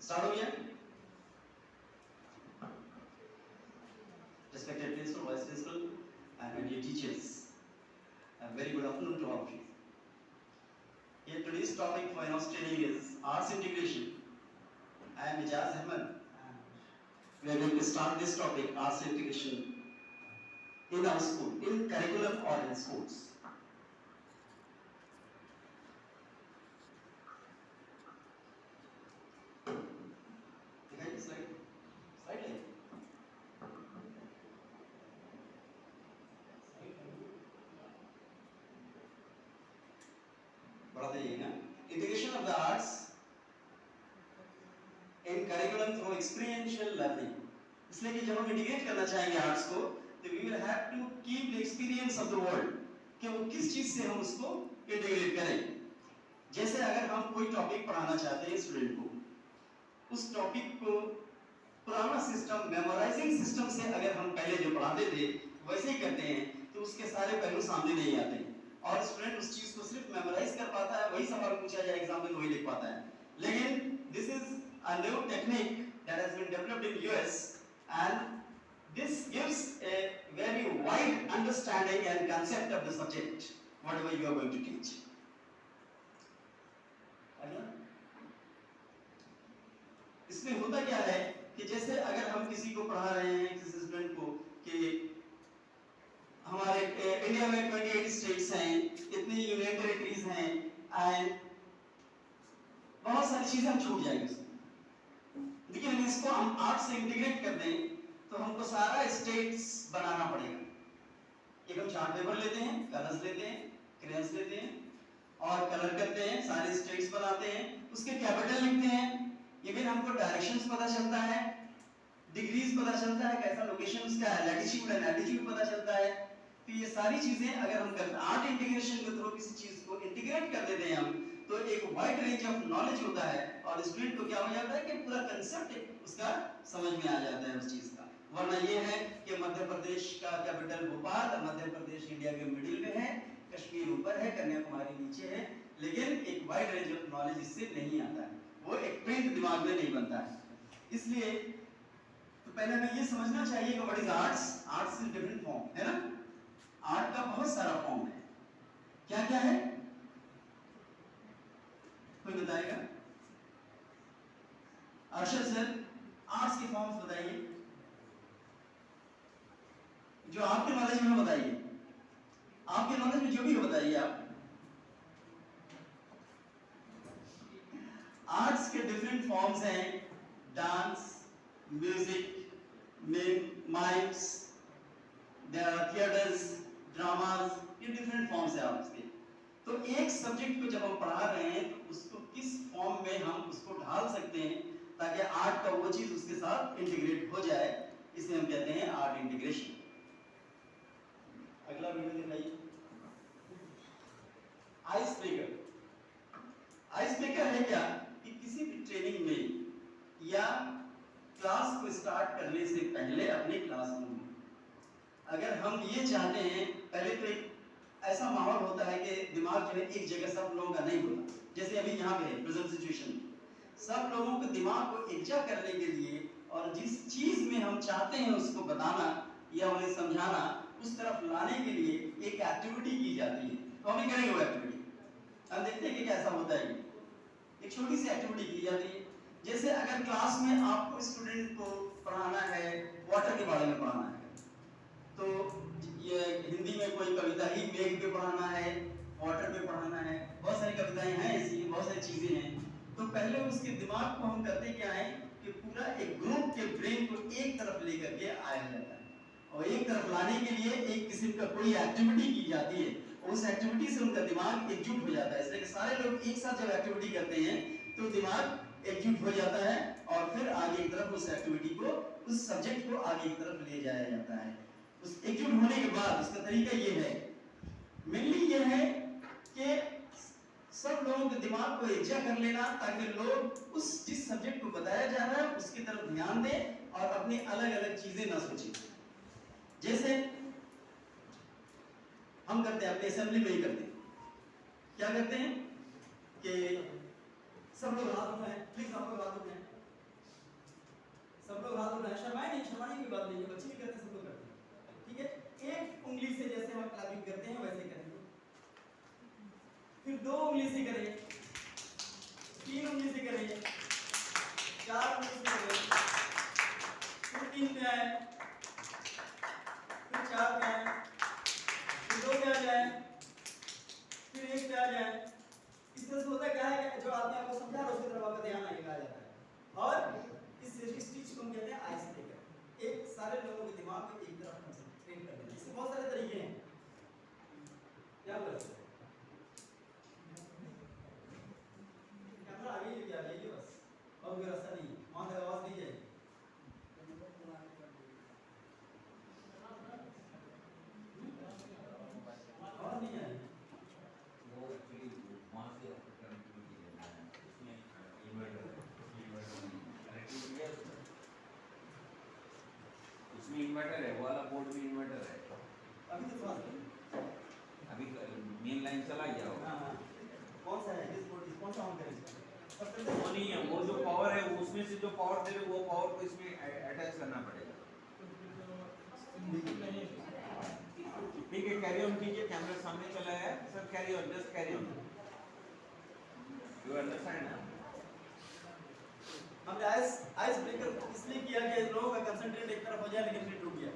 Start हो गया? Respected principal, vice principal, and my dear teachers, a very good afternoon to all of you. Here today's topic for our training is arts integration. I am Ijaz Ahmed, and we are going to start this topic, arts integration, in our school, in curriculum or in schools. Slide है बढ़ाते जाइए ना. Integration of the arts in curriculum through experiential learning. इसलिए कि जब हम integrate करना चाहेंगे आर्ट्स को, तो we will have to keep the experience of the world, कि वो किस चीज से हम उसको इंटीग्रेट करें. जैसे अगर हम कोई टॉपिक पढ़ाना चाहते हैं स्टूडेंट को, उस टॉपिक को पुराना सिस्टम, मेमोराइजिंग सिस्टम से अगर हम पहले जो पढ़ाते थे वैसे ही करते हैं, तो उसके सारे पहलू सामने नहीं आते और स्टूडेंट उस चीज को सिर्फ मेमोराइज कर पाता है, वही सवाल पूछा जाए एग्जाम में वही लिख पाता है. लेकिन this is a new technique that has been developed in US, and this gives a very wide understanding and concept of the subject whatever you are going to teach. इसमें होता क्या है कि जैसे अगर हम किसी को पढ़ा रहे हैं, किसी स्टूडेंट को, कि हमारे इंडिया में 28 स्टेट्स हैं, इतनी यूनियन टेरिटरीज हैं, एंड बहुत सारी चीजें हम छूट जाएंगी. लेकिन इसको हम आर्ट से इंटीग्रेट कर दें तो हमको सारा स्टेट्स बनाना पड़ेगा. एक हम चार्ट पेपर लेते हैं, कलर्स लेते हैं, क्रेयंस लेते हैं और कलर करते हैं, सारे स्टेट्स बनाते हैं, उसके कैपिटल लिखते हैं. ये फिर हमको डायरेक्शंस पता चलता है, डिग्रीज पता चलता है, कैसा लोकेशन उसका है, लैटिट्यूड एंड लैटिट्यूड पता चलता है. तो ये सारी चीजें अगर हम करते हैं आर्ट इंटीग्रेशन के थ्रू, किसी चीज को इंटीग्रेट कर देते हैं हम, तो एक वाइड रेंज ऑफ नॉलेज होता है और स्टूडेंट को क्या हो जाता है कि पूरा कंसेप्ट उसका समझ में आ जाता है उस चीज का. वरना ये है कि मध्य प्रदेश का कैपिटल भोपाल, मध्य प्रदेश इंडिया के मिडिल में है, कश्मीर ऊपर है, कन्याकुमारी नीचे है, लेकिन एक वाइड रेंज ऑफ नॉलेज इससे नहीं आता है, वो एक प्रिंट दिमाग में नहीं बनता है. इसलिए तो पहले हमें ये समझना चाहिए कि what is arts. Arts is different form, है ना. आर्ट का बहुत सारा फॉर्म है. क्या क्या है, कोई बताएगा? अर्शद सर, आर्ट्स के फॉर्म्स बताइए, जो आपके नॉलेज में बताइए, आपके नॉलेज में जो भी हो बताइए आप. आर्ट्स के डिफरेंट फॉर्म्स हैं, dance, music, mimes, theatres, dramas, ये डिफरेंट फॉर्म्स हैं आर्ट्स के. तो एक सब्जेक्ट को जब हम पढ़ा रहे हैं तो उसको किस फॉर्म में हम उसको ढाल सकते हैं ताकि आर्ट का वो चीज उसके साथ इंटीग्रेट हो जाए, इसे हम कहते हैं आर्ट इंटीग्रेशन. अगला वीडियो दिखाइए. Ice breaker. आइस ब्रेकर है क्या कि किसी भी ट्रेनिंग में या क्लास को स्टार्ट करने से पहले अपने क्लासरूम में अगर हम ये चाहते हैं, पहले तो एक ऐसा माहौल होता है कि दिमाग जो है एक जगह सब लोगों का नहीं होता. जैसे अभी यहाँ पे है प्रेजेंट सिचुएशन, सब लोगों को दिमाग को एकजा करने के लिए और जिस चीज में हम चाहते हैं उसको बताना या उन्हें समझाना, उस तरफ लाने के लिए एक एक्टिविटी की जाती है. तो हम करेंगे वो एक्टिविटी, हम देखते हैं कि कैसा होता है. एक छोटी सी एक्टिविटी की जाती है. जैसे अगर क्लास में आपको स्टूडेंट को पढ़ाना है, वाटर के बारे में पढ़ाना है, तो ये हिंदी में कोई कविता ही मेघ पे पढ़ाना है, वाटर पे पढ़ाना है, बहुत सारी कविताएं हैं ऐसी, बहुत सारी चीजें हैं. तो पहले उसके दिमाग को हम करते क्या है कि पूरा एक ग्रुप के ब्रेन को एक तरफ लेकर के आया जाता है और एक तरफ लाने के लिए एक किस्म का कोई एक्टिविटी की जाती है. उस एक्टिविटी से उनका दिमाग एकजुट हो जाता है. इसलिए सारे लोग एक साथ जब एक्टिविटी करते हैं तो दिमाग एकजुट हो जाता है और फिर आगे की तरफ उस एक्टिविटी को, उस सब्जेक्ट को आगे की तरफ ले जाया जाता है. उस एकजुट होने के बाद उसका तरीका ये है, मेनली ये है कि सब लोगों के दिमाग को एकजा कर लेना ताकि लोग उस जिस सब्जेक्ट को बताया जा रहा है उसकी तरफ ध्यान दें और अपनी अलग अलग चीजें ना सोचें. जैसे हम करते हैं अपने असेंबली में ही करते हैं, क्या करते हैं कि सब लोग हाथ उठाएं, प्लीज आप लोग हाथ उठाएं, 2 उंगली से करें, 3 उंगली से करें, 4 उंगली से करें, फिर 3 पे आए, फिर 4 पे आए, फिर 2 पे आ जाए, फिर 1 पे आ जाए। इस तरह से होता क्या है कि जो आदमी आपको समझा रहा है उसकी तरफ आपका ध्यान आएगा आ जाता है। और इस चीज को हम कहते हैं आइस ब्रेकर। एक सारे लोगों के दिमाग में एक तरफ कंसंट्रेट कर देना। इसके बहुत सारे तरीके हैं। क्या बोल सकते हैं? कैमरा आगे लेके आ जाइए बस, और कोई रास्ता नहीं है, वहां तक आवाज नहीं जाएगी। आवाज नहीं आ रही। वो एक्चुअली वहाँ से कनेक्टिविटी लेना है, उसमें इन्वर्टर कनेक्टिविटी है, उसमें इन्वर्टर है, वो वाला बोर्ड में इन्वर्टर है। अभी तो थोड़ा अभी मेन लाइन चला गया होगा। हाँ, कौन सा है जिस बोर्ड कौन सा ऑन करें इसका? वो नहीं है, वो जो पावर है उसमें से जो पावर दे रहे वो पावर को इसमें अटैच करना पड़ेगा। ठीक है, कैरी ऑन कीजिए, कैमरा सामने चला है sir, carry on, just carry on, you understand ना? हमने आइस ब्रेकर इसलिए किया कि लोगों का कंसंट्रेट एक तरफ हो जाए, लेकिन फिर टूट गया।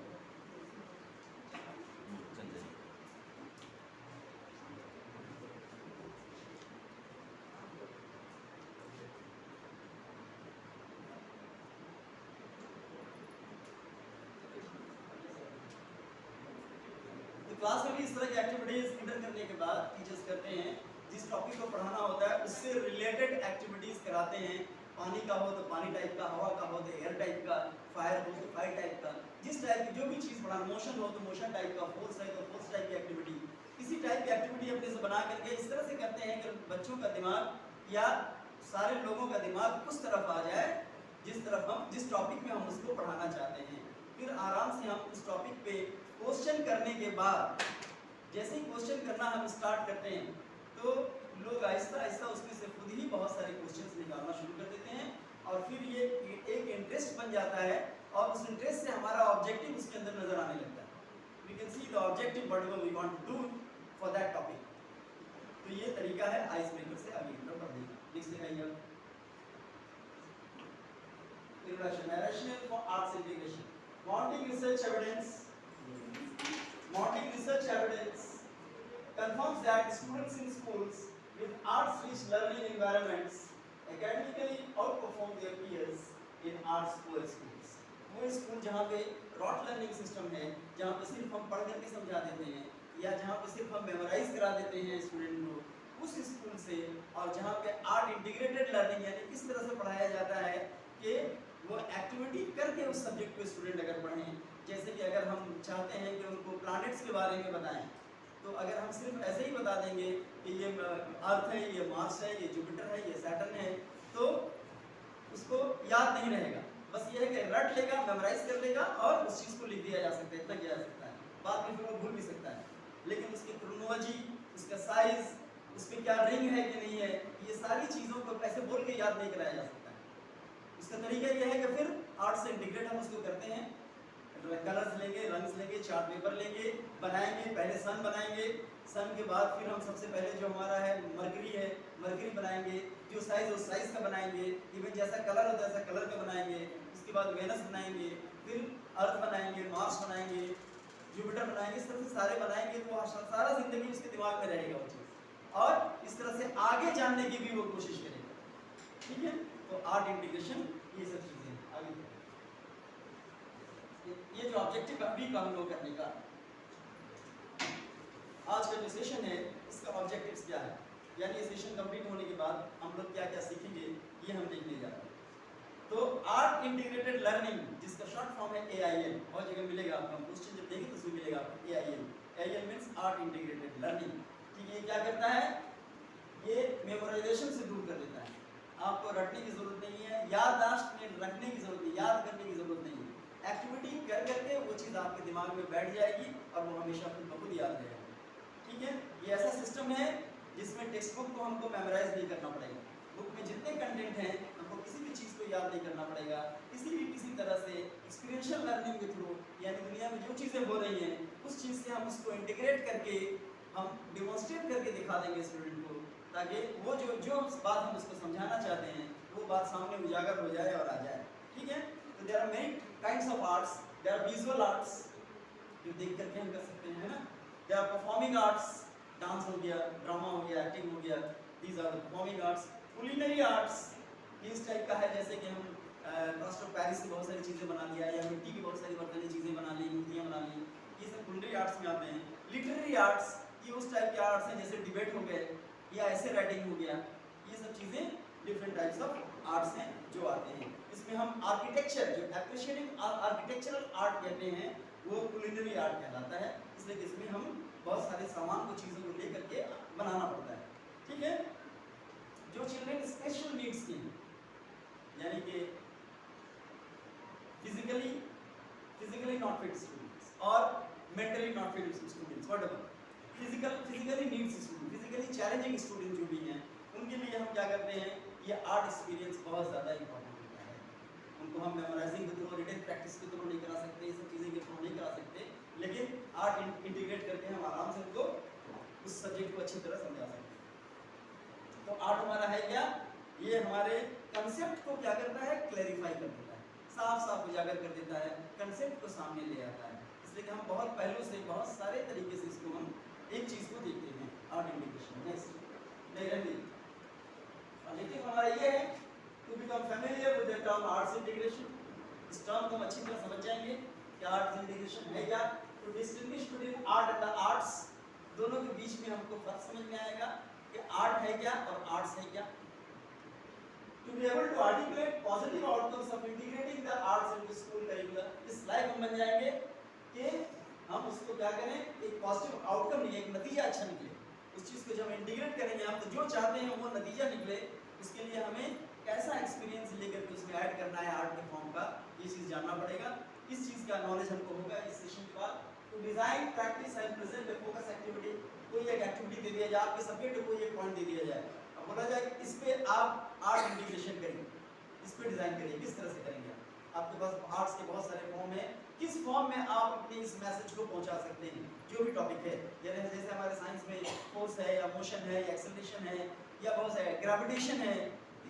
क्लास में भी इस तरह की एक्टिविटीज इंटर करने के बाद टीचर्स करते हैं, जिस टॉपिक को पढ़ाना होता है उससे रिलेटेड एक्टिविटीज कराते हैं। पानी का हो तो पानी टाइप का, हवा का हो तो एयर टाइप का, फायर हो तो फायर टाइप का, जिस टाइप की जो भी चीज़ पढ़ाना, मोशन हो तो मोशन टाइप का, फोर्स है तो फोर्स टाइप की एक्टिविटी, किसी टाइप की एक्टिविटी अपने से बना करके इस तरह से करते हैं कि बच्चों का दिमाग या सारे लोगों का दिमाग उस तरफ आ जाए जिस तरफ हम जिस टॉपिक में हम उसको पढ़ाना चाहते हैं। फिर आराम से हम उस टॉपिक पे क्वेश्चन करने के बाद, जैसे ही क्वेश्चन करना हम स्टार्ट करते हैं तो लोग आहिस्ता आहिस्ता उसमें से खुद ही बहुत सारे क्वेश्चंस निकालना शुरू कर देते हैं, और फिर ये एक इंटरेस्ट बन जाता है, और उस इंटरेस्ट से हमारा ऑब्जेक्टिव उसके अंदर नजर आने लगता है। We can see the objective whatever we want to do for that topic. तो ये तरीका है आइस ब्रेकर से आगे बढ़ने का। नेक्स्ट दिखाइए आप। Introduction, rationale for arts integration, mounting research evidence confirms that students in schools with arts-rich learning environments academically outperform their peers in arts-poor schools. वो स्कूल जहाँ पे रॉट लर्निंग सिस्टम है, जहाँ पे सिर्फ हम पढ़ करके समझा देते हैं या जहाँ पे सिर्फ हम मेमोराइज करा देते हैं स्टूडेंट को, उस स्कूल से, और जहाँ पे आर्ट इंटीग्रेटेड लर्निंग यानी इस तरह से पढ़ाया जाता है कि वो एक्टिविटी करके उस सब्जेक्ट को स्टूडेंट अगर पढ़ें, जैसे कि अगर हम चाहते हैं कि उनको प्लैनेट्स के बारे में बताएं, तो अगर हम सिर्फ ऐसे ही बता देंगे कि ये अर्थ है, ये मार्स है, ये जुपिटर है, ये सैटर्न है, तो उसको याद नहीं रहेगा। बस ये है कि रट लेगा, मेमोराइज कर लेगा और उस चीज़ को लिख दिया जा सकता है, इतना किया जा सकता है, बाद में फिर वो भूल भी सकता है। लेकिन उसकी क्रोनोलॉजी, उसका साइज, उस पर क्या रिंग है कि नहीं है, ये सारी चीज़ों को कैसे बोल के याद नहीं कराया जा सकता है। उसका तरीका ये है कि फिर आर्ट से इंटीग्रेट हम उसको करते हैं, कलर्स लेंगे, रंग्स लेंगे, चार्ट पेपर लेंगे, बनाएंगे, पहले सन बनाएंगे, सन के बाद फिर हम सबसे पहले जो हमारा है मरकरी बनाएंगे, जो साइज उस साइज का बनाएंगे, इवन जैसा कलर होता है वैसा कलर का बनाएंगे, उसके बाद वेनस बनाएंगे, फिर अर्थ बनाएंगे, मार्स बनाएंगे, जुपिटर बनाएंगे, इस तरह से सारे बनाएंगे तो सारा जिंदगी उसके दिमाग में रहेगा वो चीज़, और इस तरह से आगे जानने की भी वो कोशिश करेगा। ठीक है, तो आर्ट इंटीग्रेशन ये सब चीज़ें आगे ये जो ऑब्जेक्टिव अभी का हम लोग करने का आज का जो सेशन है, इसका ऑब्जेक्टिव्स क्या है, यानी ये सेशन कंप्लीट होने के बाद हम लोग क्या क्या सीखेंगे ये हम देखने जा रहे हैं। तो आर्ट इंटीग्रेटेड लर्निंग, जिसका शॉर्ट फॉर्म है AIL, बहुत जगह मिलेगा आपको, क्वेश्चन जब देखेंगे तो उसमें मिलेगा आपको AIL means art integrated learning. ठीक है, ये क्या करता है, ये मेमोराइजेशन से दूर कर देता है, आपको रटने की जरूरत नहीं है, याददाश्त में रखने की जरूरत नहीं, याद करने की जरूरत नहीं है, एक्टिविटी कर करके वो चीज़ आपके दिमाग में बैठ जाएगी और वो हमेशा खुद याद रहेगा। ठीक है, ये ऐसा सिस्टम है जिसमें टेक्स्ट बुक को हमको मेमोराइज नहीं करना पड़ेगा, बुक में जितने कंटेंट हैं हमको किसी भी चीज़ को याद नहीं करना पड़ेगा, किसी तरह से एक्सपीरियंशियल लर्निंग के थ्रू, यानी दुनिया में जो चीज़ें हो रही हैं उस चीज़ से हम उसको इंटीग्रेट करके हम डिमॉन्स्ट्रेट करके दिखा देंगे स्टूडेंट को, ताकि वो जो बात हम उसको समझाना चाहते हैं वो बात सामने उजागर हो जाए और आ जाए। ठीक है, तो there are many kinds of arts. There are visual arts जो देख करके हम कर सकते हैं, है ना। There are performing arts, dance हो गया, ड्रामा हो गया, एक्टिंग हो गया, these are the performing arts. Culinary arts इस टाइप का है, जैसे कि हम प्लास्टर ऑफ पेरिस से बहुत सारी चीज़ें बना लिया, या मिट्टी की बहुत सारी बर्तनी चीज़ें बना ली, मूर्तियाँ बना ली, ये सब कुलिनरी आर्ट्स में आते हैं। लिटरेरी आर्ट्स ये उस टाइप के आर्ट्स हैं जैसे डिबेट हो गए या ऐसे राइटिंग हो गया, ये सब चीज़ें डिफरेंट टाइप्स ऑफ आर्ट्स हैं जो आते हैं। इसमें हम आर्किटेक्चर, जो एप्रिशिएटिंग आर्किटेक्चरल आर्ट कहते हैं, वो कुलिनरी आर्ट कहलाता है। इसलिए इसमें हम बहुत सारे सामान को, चीज़ों को लेकर के बनाना पड़ता है। ठीक है, जो चिल्ड्रन स्पेशल नीड्स के हैं, यानी कि फिजिकली नॉट फिट स्टूडेंट्स और mentally not fit students, whatever, physically needs student, physically challenging student जो भी हैं, उनके लिए हम क्या करते हैं, ये आर्ट एक्सपीरियंस बहुत ज़्यादा इंपॉर्टेंट होता है। उनको हम मेमोराइजिंग के थ्रू, रीडिंग प्रैक्टिस के थ्रू नहीं करा सकते, ये सब चीज़ें के थ्रू नहीं करा सकते, लेकिन आर्ट इंटीग्रेट करके हम आराम से उनको उस सब्जेक्ट को अच्छी तरह समझा सकते हैं। तो आर्ट हमारा है क्या, ये हमारे कंसेप्ट को क्या करता है, क्लैरिफाई कर देता है, साफ साफ उजागर कर देता है, कंसेप्ट को सामने ले आता है। इसलिए कि हम बहुत पहलू से, बहुत सारे तरीके से इसको हम एक चीज़ को देखते हैं, आर्ट इंटीग्रेशन। नेक्स्ट ऑब्जेक्टिव हमारा ये है to become familiar with the term arts integration. इस टर्म को हम अच्छी तरह समझ जाएंगे कि आर्ट्स इंटीग्रेशन है क्या। To distinguish between art and the arts, दोनों के बीच में हमको फर्क समझ में आएगा कि आर्ट है क्या और आर्ट्स है क्या। To be able to articulate positive outcomes of integrating the arts into school curriculum, इस लायक हम बन जाएंगे कि हम उसको क्या करें, एक पॉजिटिव आउटकम नहीं, एक नतीजा अच्छा निकले। उस चीज़ को जब हम इंटीग्रेट करेंगे, हम तो जो चाहते हैं वो नतीजा निकले, उसके लिए हमें कैसा एक्सपीरियंस लेकर के उसमें ऐड करना है आर्ट के फॉर्म का, ये चीज़ जानना पड़ेगा। इस चीज़ का नॉलेज हमको होगा इस सेशन के बाद। To design, practice and present a focus activity, कोई एक एक्टिविटी दे दिया जाए, आपके सब्जेक्ट को एक पॉइंट दे दिया जाए, अब बोला जाए कि इस पे आप आर्ट इंटीग्रेशन करेंगे, इस पे डिजाइन करिए, किस तरह से करेंगे। आपके पास आर्ट्स के बहुत सारे फॉर्म हैं, किस फॉर्म में आप अपने इस मैसेज को पहुंचा सकते हैं, जो भी टॉपिक है। जैसे हमारे साइंस में फोर्स है या मोशन है या एक्सेलरेशन है या बहुत सारे ग्रेविटेशन है,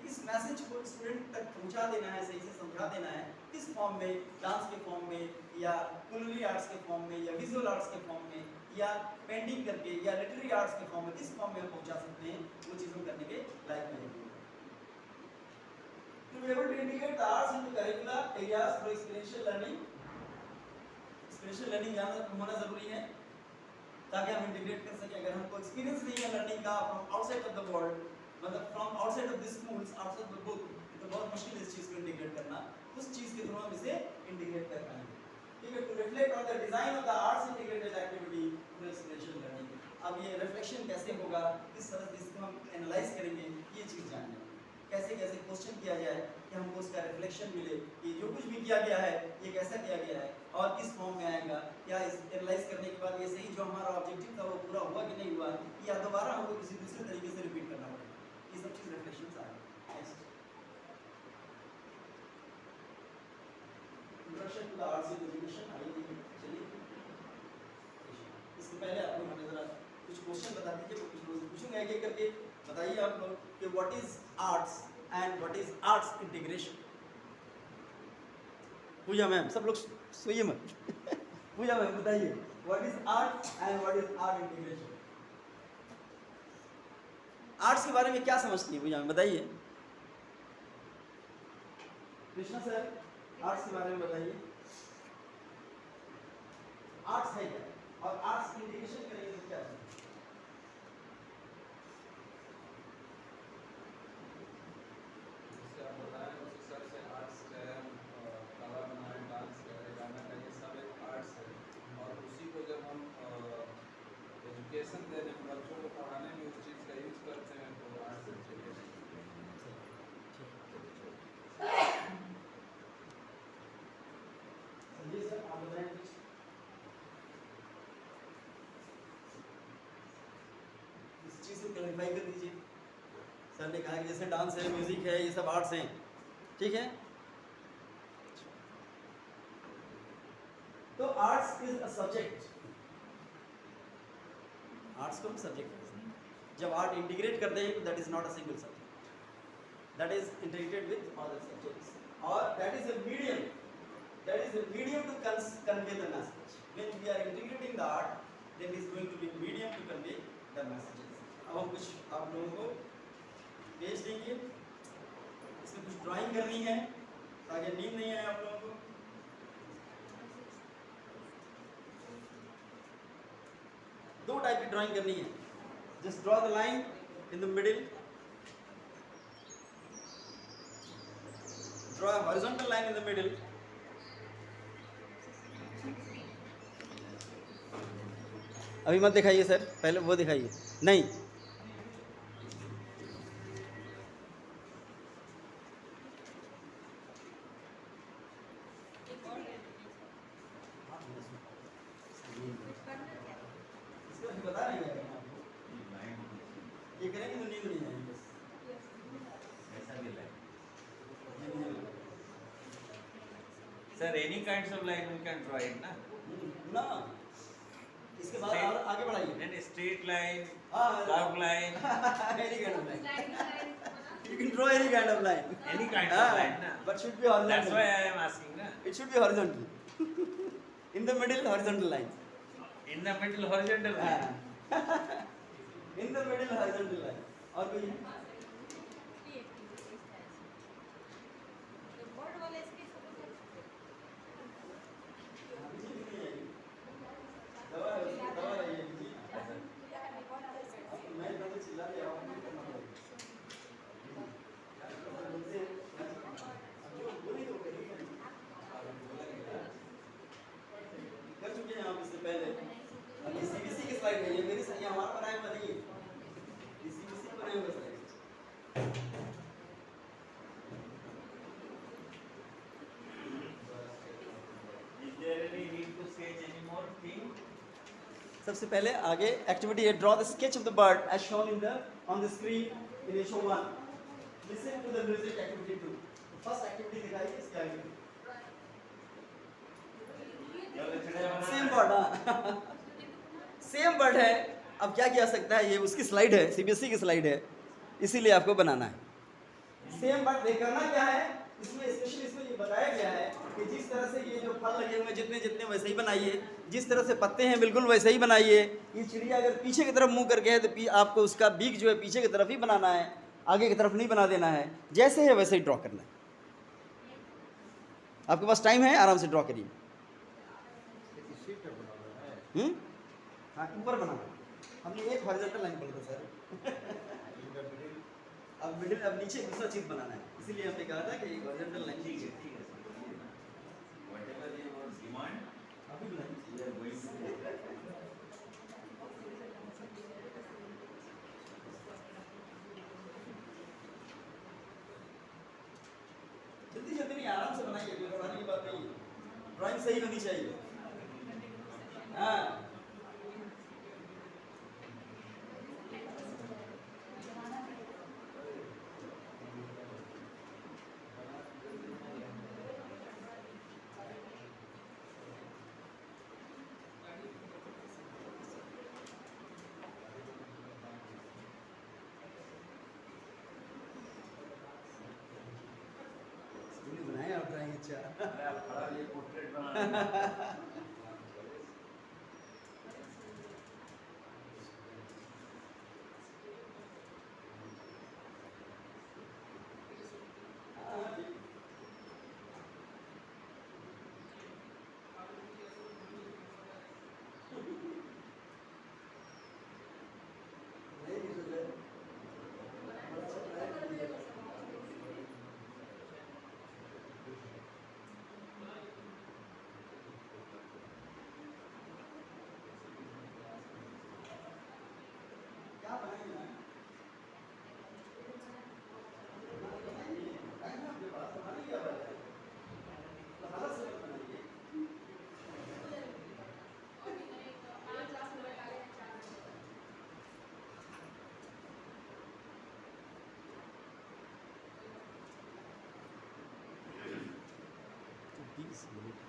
इस मैसेज को स्टूडेंट तक पहुंचा देना है, सही से समझा देना है, किस फॉर्म में, डांस के फॉर्म में या कुलिनरी आर्ट्स के फॉर्म में या विजुअल आर्ट्स के फॉर्म में या पेंटिंग करके या लिटरेरी आर्ट्स के फॉर्म में, किस फॉर्म में हम पहुंचा सकते हैं, वो चीज़ों करने के लायक है। To be able to integrate the arts into curricular areas for experiential learning, experiential learning होना जरूरी है ताकि हम इंटीग्रेट कर सकें। अगर हमको एक्सपीरियंस नहीं है लर्निंग का from outside of the world, मतलब from outside of the schools, outside of the book, तो बहुत मुश्किल है इस चीज़ को इंटीग्रेट करना। उस चीज़ के थ्रू हम इसे इंटीग्रेट कर पाएंगे। ठीक है, to reflect on the design of the arts integrated activity for experiential learning. अब ये रिफ्लेक्शन कैसे होगा, किस तरह से इसको हम एनालाइज करेंगे, ये चीज़ जानना है। कैसे कैसे क्वेश्चन किया जाए कि हमको उसका रिफ्लेक्शन मिले कि जो कुछ भी किया गया है ये कैसा किया गया है और किस फॉर्म में आएगा, क्या इस एनालाइज करने के बाद ये सही जो हमारा ऑब्जेक्टिव था वो पूरा हुआ कि नहीं हुआ, या दोबारा हमको किसी दूसरे तरीके से रिपीट करना पड़ेगा। ये सब चीज़ रिफ्लेक्शन आ गए। Next, introduction to the arts education. आइए चलिए, इससे पहले आप लोग हमें ज़रा कुछ क्वेश्चन बता दीजिए, कुछ लोग पूछूंगा एक एक करके। बताइए आप लोग कि what is arts and what is arts integration. Puja ma'am, सब लोग सोइए मत। पूजा मैम बताइए, what is art and what is art integration. Arts के बारे में क्या समझती है पूजा मैम, बताइए। कृष्णा सर, आर्ट्स के बारे में बताइए, आर्ट्स है क्या और आर्ट्स इंटीग्रेशन करेंगे तो क्या है। एजुकेशन देने में, बच्चों को पढ़ाने में उस चीज़ का यूज करते हैं तो आर्ट्स एजुकेशन। संजय सर, आप बताएं कुछ। इस चीज़ को क्लैरिफाई कर दीजिए। सर ने कहा कि जैसे डांस है, म्यूजिक है, ये सब आर्ट्स हैं, ठीक है। तो arts is a subject, arts को हम सब्जेक्ट कहते हैं। जब आर्ट इंटीग्रेट करते हैं तो that is not a single subject, that is integrated with other subjects, और that is a medium, to convey the message. When we are integrating the art, then it is going to be a medium to convey the messages. अब हम कुछ आप लोगों को भेज देंगे, इसमें कुछ ड्राइंग करनी है ताकि नींद नहीं आए आप लोगों को। दो टाइप की ड्राइंग करनी है, just draw the line in the middle, draw a horizontal line in the middle, अभी मत दिखाइए सर, पहले वो दिखाइए, नहीं इसको अभी बता रहे हैं आपको, ये करेंगे तो नींद नहीं आएगी बस। ऐसा भी लाइन ये नहीं आएगी। Sir any kinds of line we can draw it ना ना, इसके बाद आगे बढ़ाइए। एंड स्ट्रेट लाइन हाँ, curve line any kind of line. You can draw any kind of line. Any kind of line ना, But should be horizontal. That's why I am asking ना। It should be horizontal. In the middle, horizontal line. In the middle horizontal line, In the middle, horizontal line. और कोई है? दवा है, उसकी दवा है ये जी। मैं इधर से चिल्ला रहा हूँ, नहीं करना पड़ेगा। जो बोली तो करी है। कर चुके हैं आप इससे पहले। अब ये CBC की स्लाइड है, ये मेरी सही हमारा बनाया हुआ नहीं है। ये CBC का बनाया हुआ स्लाइड है। Is there any need to sketch any more thing? सबसे पहले आगे एक्टिविटी है, draw the sketch of the bird as shown in the on the screen in H1. Listen to the music activity 2. First activity दिखाइए इसके आगे। Same bird, same bird है। अब क्या किया सकता है, ये उसकी स्लाइड है, CBSE की स्लाइड है, इसीलिए आपको बनाना है। सेम बर्ड करना क्या है, इसमें स्पेशली इसमें ये बताया गया है कि जिस तरह से ये जो फल लगे हुए हैं जितने जितने वैसे ही बनाइए, जिस तरह से पत्ते हैं बिल्कुल वैसे ही बनाइए। ये चिड़िया अगर पीछे की तरफ मुंह करके है तो आपको उसका बीक जो है पीछे की तरफ ही बनाना है, आगे की तरफ नहीं बना देना है। जैसे है वैसे ही ड्रॉ करना है। आपके पास टाइम है, आराम से ड्रॉ करिए। हाँ, ऊपर बनाना। हमने एक हॉरिजॉन्टल लाइन बोला था सर। अब मिडिल, अब नीचे दूसरा चीज बनाना है, इसीलिए हमने कहा था कि एक हॉरिजॉन्टल लाइन ठीक नीचे। है, ठीक है सर, व्हाटएवर योर डिमांड अभी बनाइए। वी आर गोइंग टू जल्दी जल्दी नहीं, आराम से बनाइए, कोई घबराने की बात नहीं है। ड्राइंग सही होनी चाहिए। हाँ, इसलिए बनाए आप ड्राइंग अच्छा। अरे आप खड़ा ये पोर्ट्रेट बनाना हाँ, ठीक। नहीं, ये तो है। बड़ा अच्छा ट्राई कीजिए। क्या बनाएंगे ना? बनाइए, टाइम है आपके पास, बनाने क्या बात है? तो हालत से मत बनाइए। तो 20 मिनट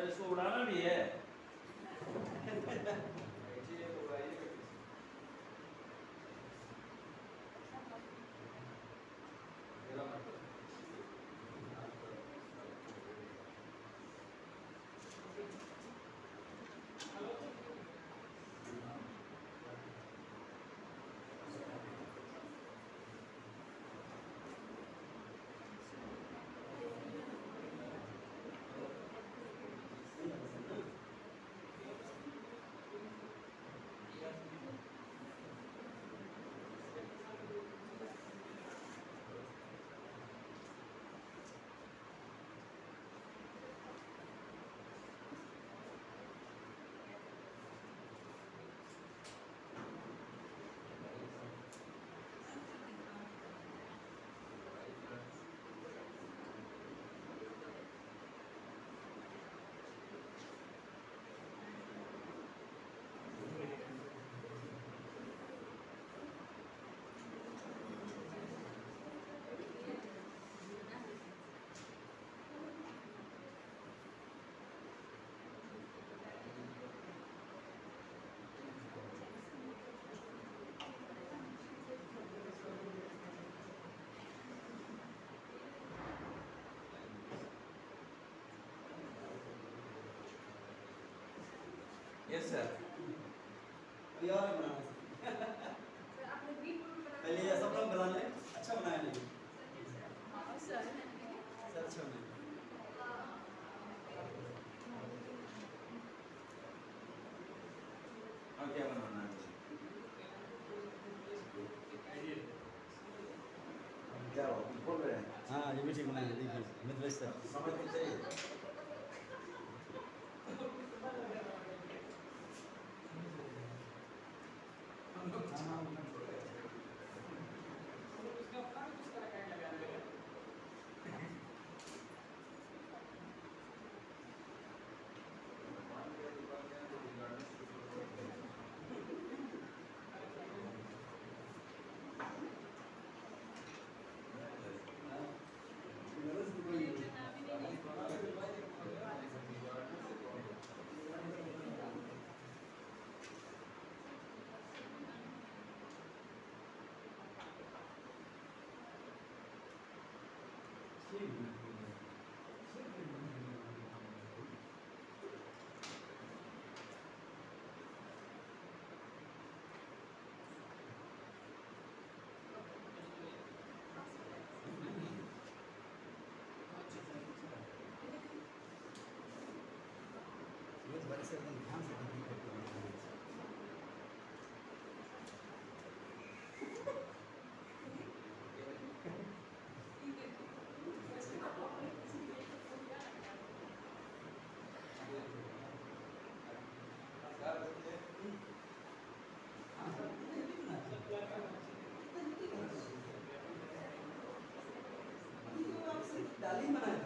इसको उड़ाना भी है। ये उड़ाइए किसी मेरा मतलब यस सर। अभी और बनाना है। पहले ये सब लोग बना ले, अच्छा बनाया नहीं सर, अच्छा बनाया। और क्या बनाना है? क्या हो बोल रहे हैं? हाँ ये भी ठीक बनाया, देखिए मिथिलेश सर। समझ नहीं चाहिए। ये तो बड़े से एकदम ध्यान से देखिए करके बनाया है। डाली बनाया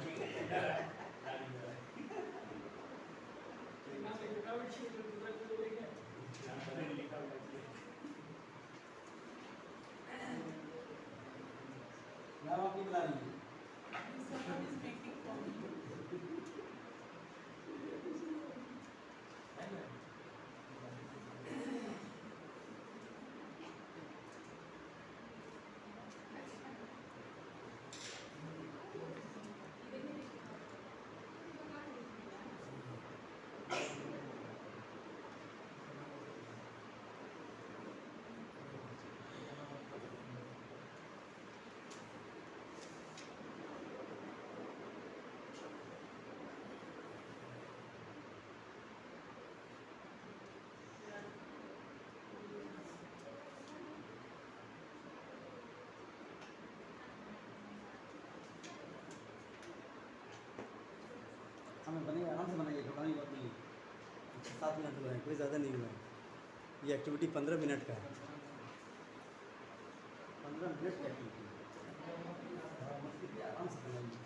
नाम आपकी बना रही है। हमें बनेगा, आराम से बनाइए, घबराने की बात नहीं है। 7 मिनट हुआ है, कोई ज़्यादा नहीं हुआ है। ये एक्टिविटी 15 मिनट का है। 15 मिनट की एक्टिविटी है। मस्ती आराम से बनाइए।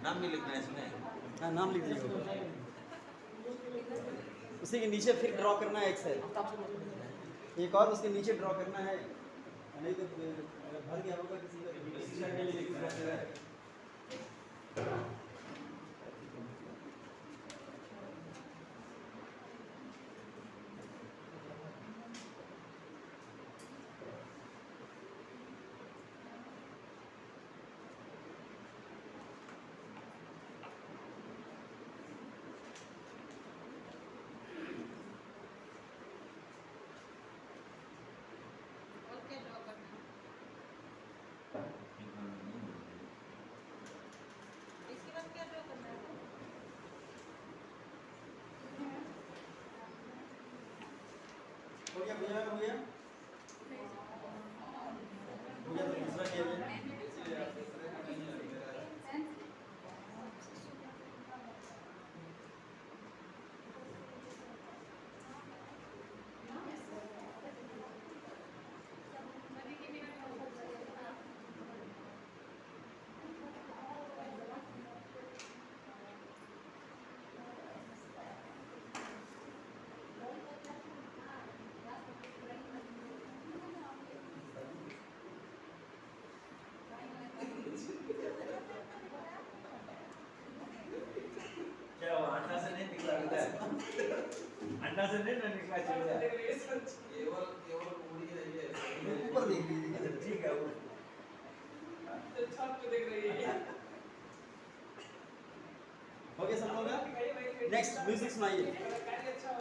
नाम भी लिखना है इसमें। हाँ नाम लिख दीजिए, उसी के नीचे फिर ड्रॉ करना है एक सेल, एक और उसके नीचे ड्रॉ करना है, नहीं तो भर गया होगा किसी का। हो गया भैया, हो गया तो दूसरा खेल है। क्या वो अंडा से नहीं निकला रहता है? अंडा से नहीं ना निकला चाहिए। केवल केवल पूरी है ये ऊपर देख लीजिए, ठीक है वो। छत पे देख रही है। हो गया सब लोग? नेक्स्ट म्यूजिक सुनाइए,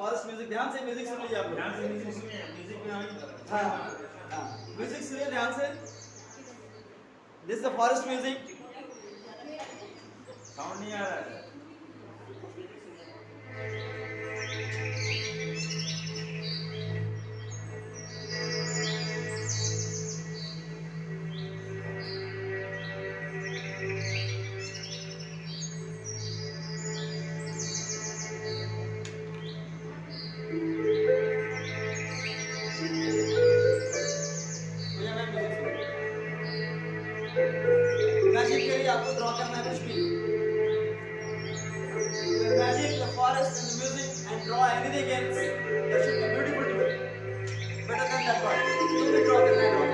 फर्स्ट म्यूजिक, ध्यान से म्यूजिक सुन लीजिए आप लोग। ध्यान से म्यूजिक सुनिए, म्यूजिक में आगे। हाँ हाँ म्यूजिक सुनिए ध्यान से। This is the forest music. Sound नहीं आ रहा है। इमेजिन करिए आपको ड्रॉ करना है कुछ भी। Imagine the forest and the music and draw anything else that should be beautiful to it. Better than that part. You will draw करना है draw.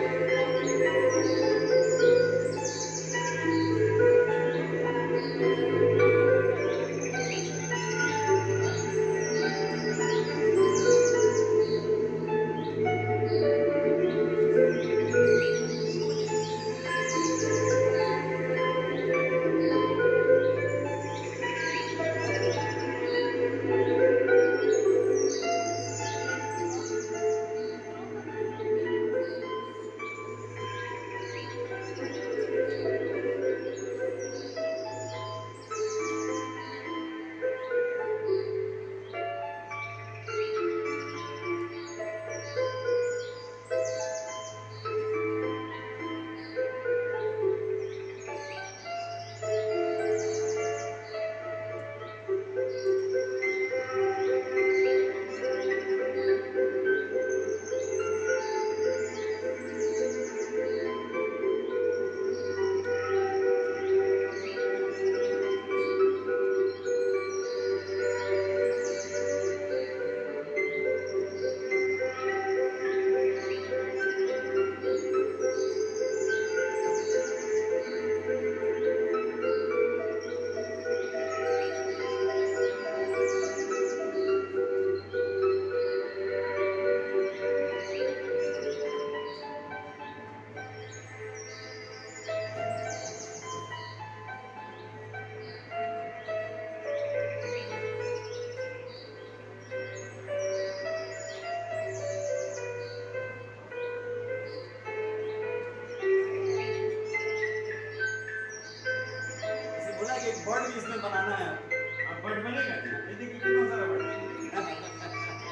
बर्ड भी इसमें बनाना है। अब बर्ड बनेगा? ये देखिए कितना सारा बर्ड है।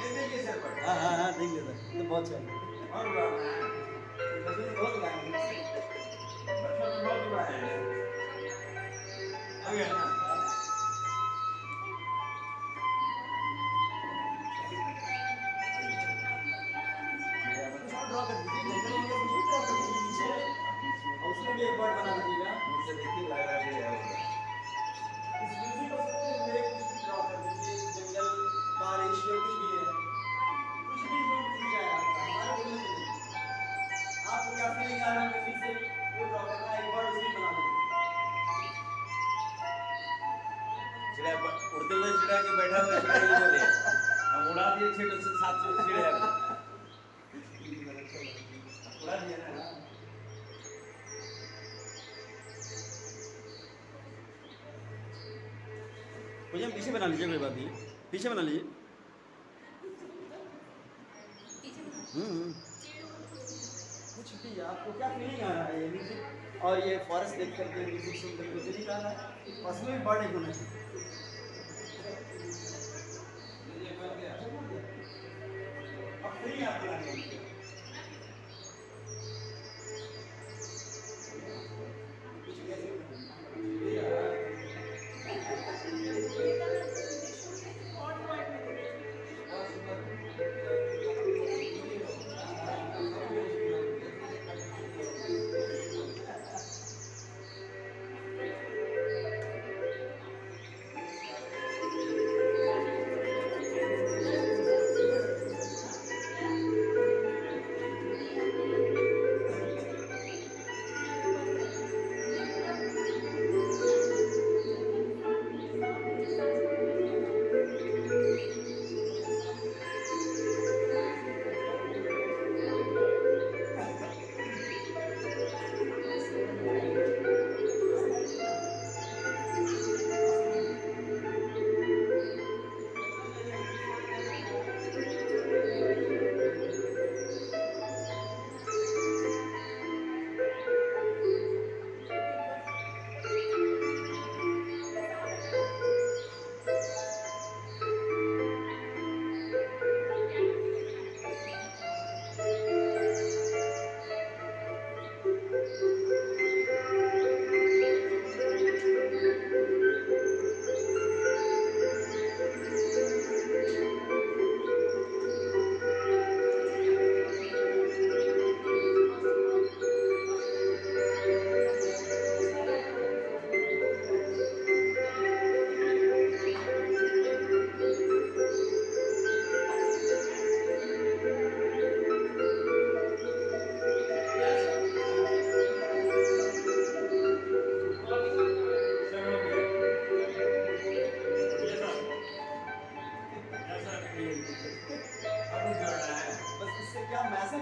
ये देखिए सर बर्ड। हाँ हाँ हाँ देख लेता है, तो बहुत अच्छा और उड़ाना है। है, बहुत उड़ाना है। बच्चों तो बहुत उड़ा है। आ गया ना? ड्रॉ कर दीजिए, ड्रॉ कर दीजिए नीचे, और उसमें भी एक बर्ड बना दीजिएगा। मुझसे देखिए लग रहा है कि है वो। चिड़ा के बैठा हुआ चिड़े ही बोले हम उड़ा दिए 6 से 7 चिड़े उड़ा दिया ना। मुझे हम पीछे बना लीजिए, कोई बात नहीं, पीछे बना लीजिए। कुछ भी आपको क्या फीलिंग आ रहा है ये म्यूजिक और ये फॉरेस्ट देख करके म्यूजिक सुन करके फीलिंग आ रहा है? पर्सनली बर्ड होना चाहिए। अब फ्री आप बनाइए।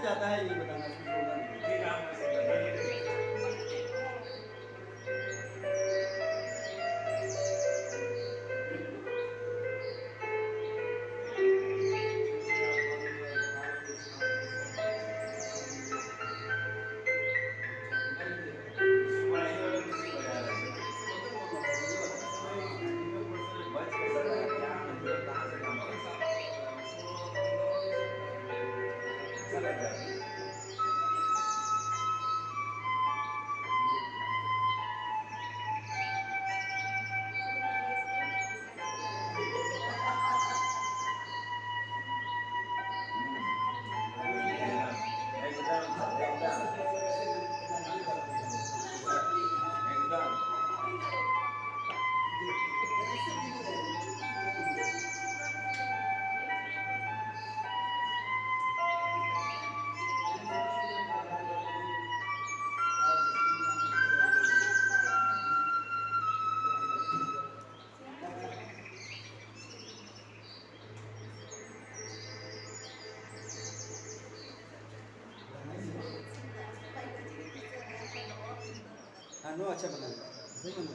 जाता है ये बताना नो अच्छा बना सही बन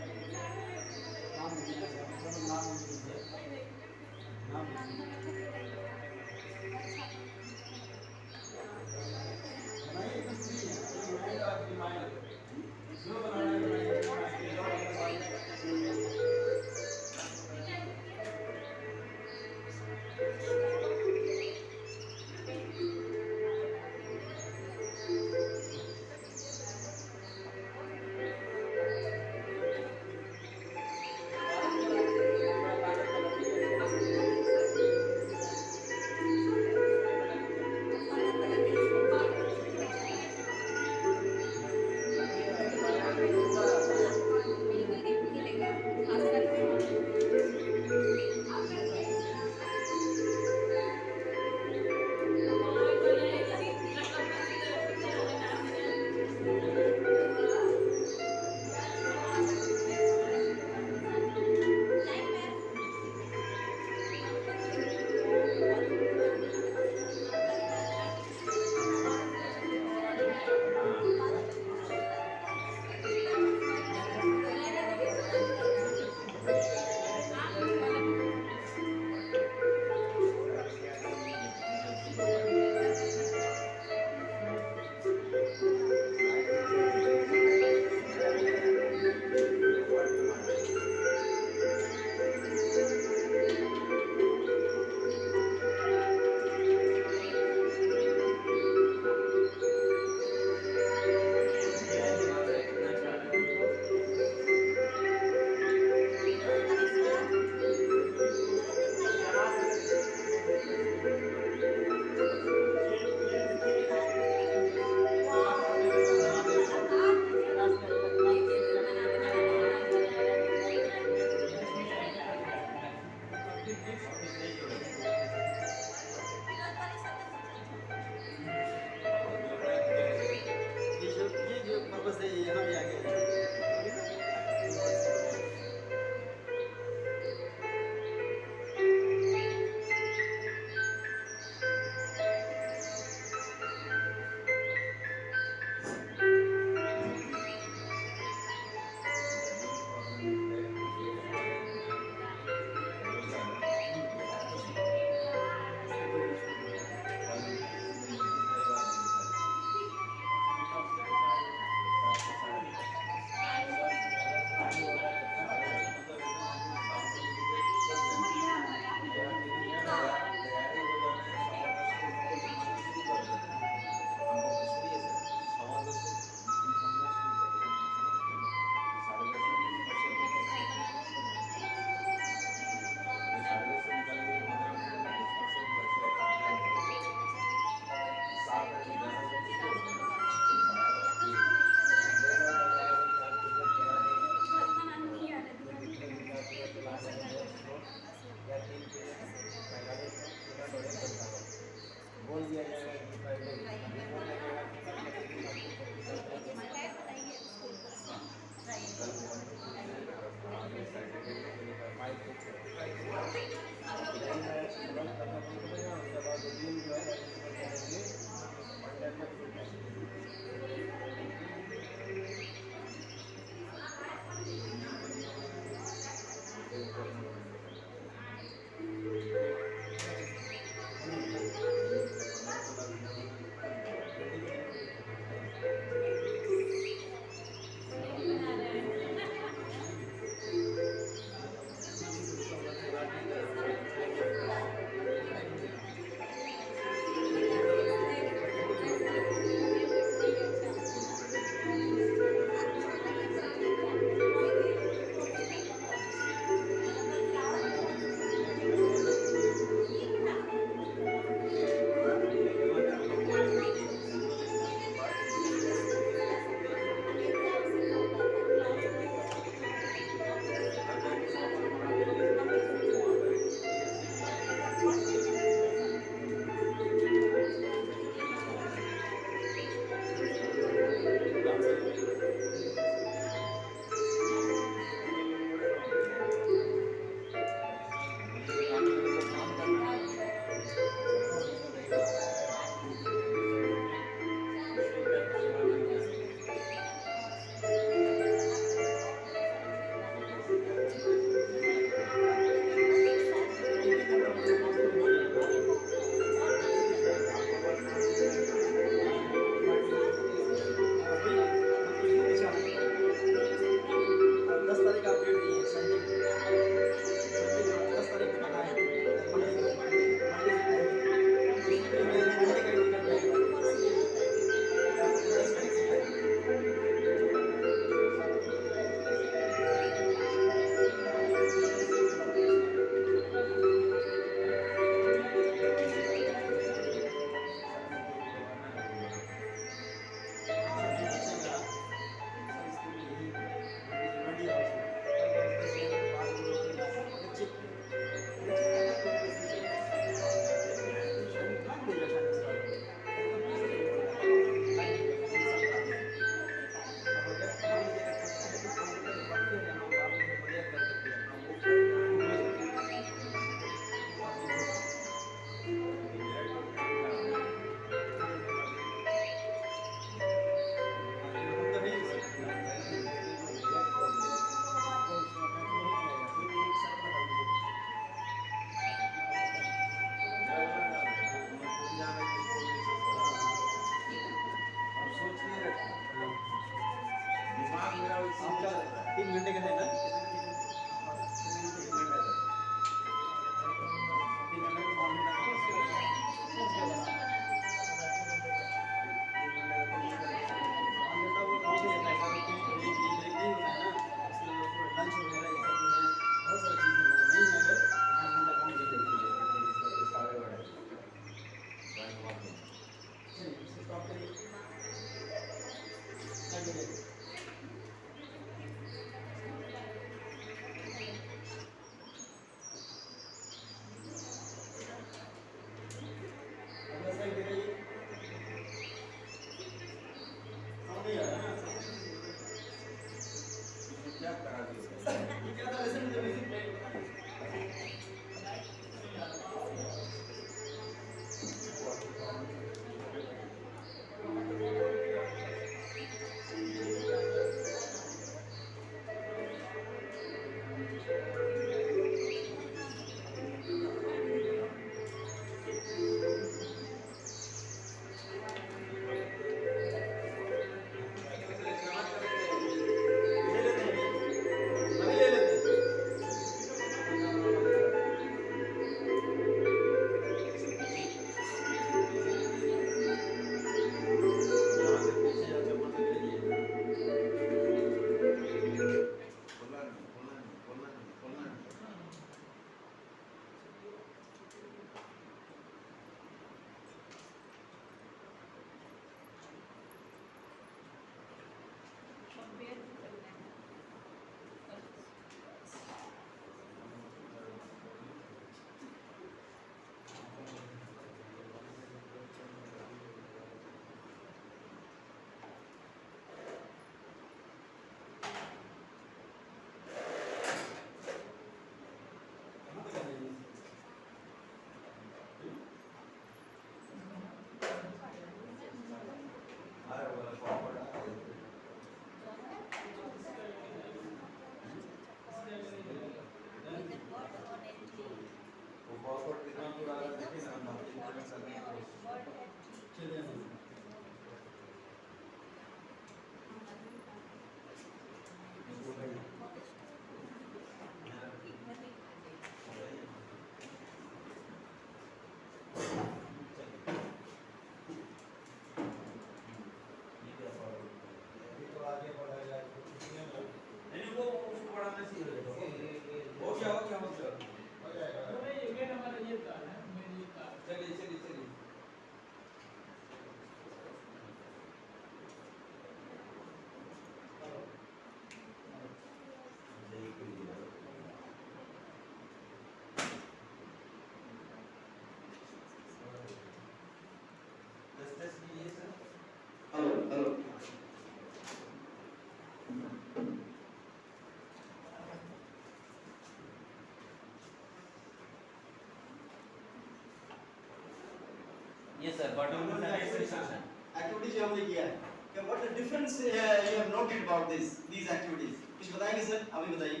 Yes sir, but on the next session. Activity जो हमने किया है कि what the difference you have noted about these activities, कुछ बताएंगे सर? आप ही बताइए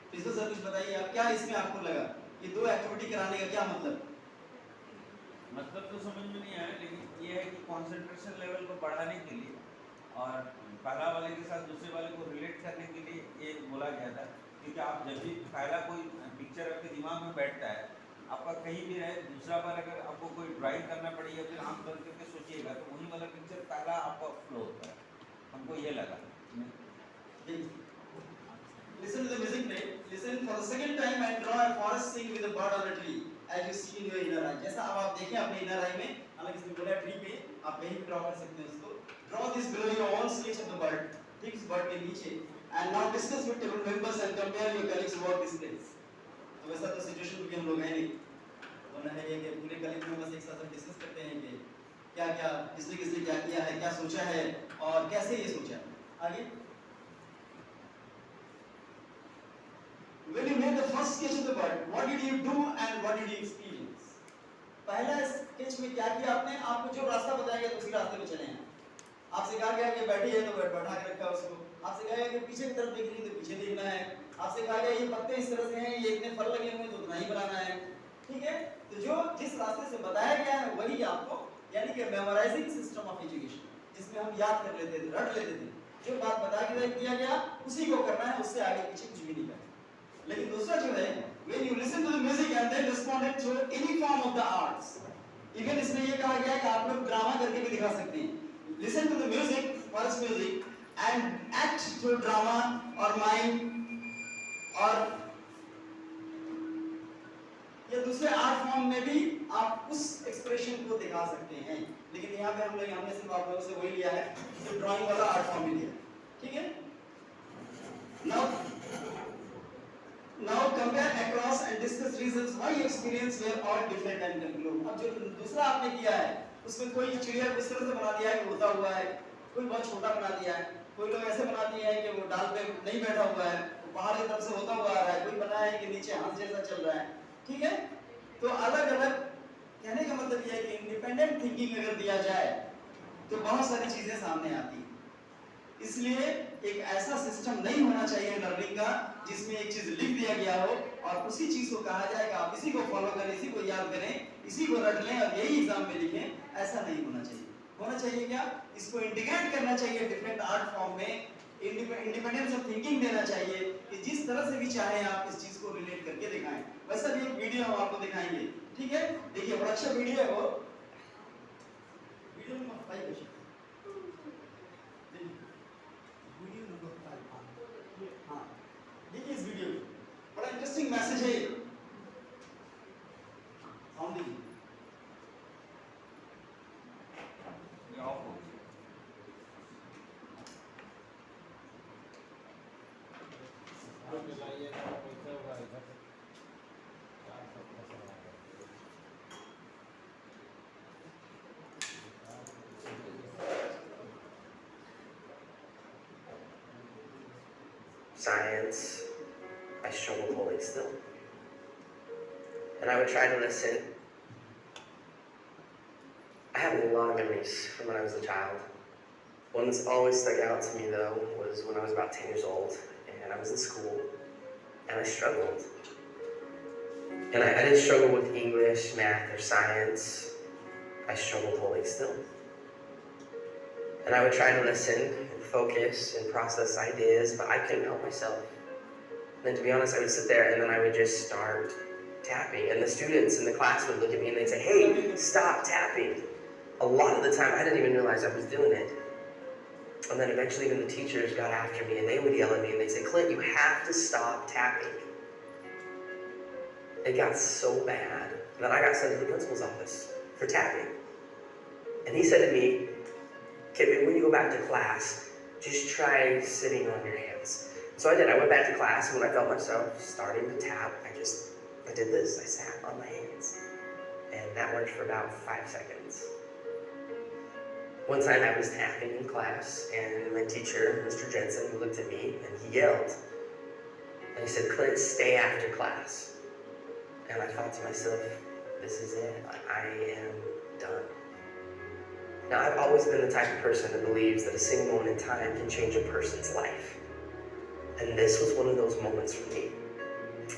प्रिंसिपल सर, कुछ बताइए आप, क्या इसमें आपको लगा ये दो एक्टिविटी कराने का क्या मतलब? मतलब तो समझ में नहीं आया, लेकिन ये है कि कंसंट्रेशन लेवल को बढ़ाने के लिए और पहला वाले के साथ दूसरे वाले को रिलेट करने के लिए ये बोला गया था। क्योंकि आप जब भी पहला कोई पिक्चर आपके दिमाग में बैठता है, आपका कहीं भी रहे, दूसरा बार अगर आपको कोई ड्राइंग करना पड़ी या फिर आम बंद करके सोचिएगा तो वही वाला पिक्चर पहला आपका फ्लो होता है। हमको ये लगा। Listen to the music play. Listen for the second time and draw a forest scene with a bird on a tree as you see in your inner eye. जैसा अब आप देखें अपने inner eye में, हालांकि इसमें बोला ट्री पे, आप कहीं भी ड्रॉ कर सकते हैं उसको. Draw this below your own sketch of the bird. ठीक इस bird के नीचे. And now discuss with table members and compare your colleagues' work displays. तो वैसा तो सिचुएशन में भी हम लोग हैं नहीं. वरना है ये कि पूरे कलीग में बस एक साथ डिस्कस करते हैं कि क्या क्या किसने क्या किया है, क्या सोचा है और कैसे ये सोचा. आगे. When you made the first sketch of the bird, what did you do and what did you experience? पहला स्केच में क्या किया आपने? आपको जो रास्ता बताया गया उसी रास्ते पे चले हैं. आपसे कहा गया कि बैठी है तो बैठा के रखा उसको. आपसे कहा गया कि पीछे की तरफ देख रही है तो पीछे देखना है. आपसे कहा गया ये पत्ते इस तरह से हैं, ये इतने फल लगे हुए हैं तो उतना ही बनाना है. ठीक है? तो जो जिस रास्ते से बताया गया है वही आपको, यानी कि मेमोराइजिंग सिस्टम ऑफ एजुकेशन, जिसमें हम याद कर लेते थे, रट लेते थे. जो बात बता के दिया गया उसी को करना है, उससे आगे पीछे कुछ भी नहीं करना. लेकिन दूसरा जो है, when you listen to the music and then respond it through any form of the arts, even इसमें ये कहा गया है कि आप लोग ड्रामा करके भी दिखा सकते हैं. Listen to the music, first music, and act through drama or mime और या दूसरे आर्ट फॉर्म में भी आप उस एक्सप्रेशन को दिखा सकते हैं. लेकिन यहाँ पे हमने सिर्फ आप लोगों से वही लिया है जो ड्राइंग वाला आर्ट फॉर्म भी लिया. ठीक है? Now compare across and discuss reasons why your experience were all different and conclude. अब जो दूसरा आपने किया है उसमें कोई चिड़िया को इस तरह से बना दिया है कि उड़ता हुआ है, कोई बहुत छोटा बना दिया है, कोई लोग ऐसे बना दिए हैं कि वो डाल पे नहीं बैठा हुआ है, वो पहाड़ की तरफ से होता हुआ आ रहा है, कोई बना है कि नीचे हाथ जैसा चल रहा है. ठीक है? तो अलग अलग कहने का मतलब यह है कि इंडिपेंडेंट थिंकिंग अगर दिया जाए तो बहुत सारी चीजें सामने आती हैं. इसलिए एक ऐसा सिस्टम नहीं होना चाहिए लर्निंग का जिसमें एक चीज लिख दिया गया हो और उसी चीज को कहा जाए कि आप इसी को फॉलो करें, इसी को याद करें, इसी को रट लें और यही एग्जाम में लिखें. ऐसा नहीं होना चाहिए. होना चाहिए क्या? इसको इंटीग्रेट करना चाहिए डिफरेंट आर्ट फॉर्म में. इंडिपेंडेंस ऑफ थिंकिंग देना चाहिए कि जिस तरह से भी चाहे आप इस चीज को रिलेट करके दिखाएं. वैसा भी एक वीडियो हम आपको दिखाएंगे. ठीक है? देखिए बड़ा अच्छा वीडियो है वो. वीडियो नंबर 5 है. हाँ, देखिए इस वीडियो में बड़ा इंटरेस्टिंग मैसेज है. साउंड दीजिए. ये ऑफ हो गया. Science, I struggled holding still. And I would try to listen. I have a lot of memories from when I was a child. One that's always stuck out to me though was when I was about 10 years old and I was in school and I struggled. And I didn't struggle with English, math, or science. I struggled holding still. And I would try to listen and focus and process ideas, but I couldn't help myself. And then to be honest, I would sit there and then I would just start tapping. And the students in the class would look at me and they'd say, "Hey, stop tapping." A lot of the time, I didn't even realize I was doing it. And then eventually even the teachers got after me and they would yell at me and they'd say, "Clint, you have to stop tapping." It got so bad that I got sent to the principal's office for tapping. And he said to me, "Okay, when you go back to class, just try sitting on your hands." So I did. I went back to class, and when I felt myself starting to tap, I did this. I sat on my hands. And that worked for about 5 seconds. One time I was tapping in class, and my teacher, Mr. Jensen, looked at me, and he yelled. And he said, "Clint, stay after class." And I thought to myself, this is it. I am done. Now, I've always been the type of person that believes that a single moment in time can change a person's life. And this was one of those moments for me.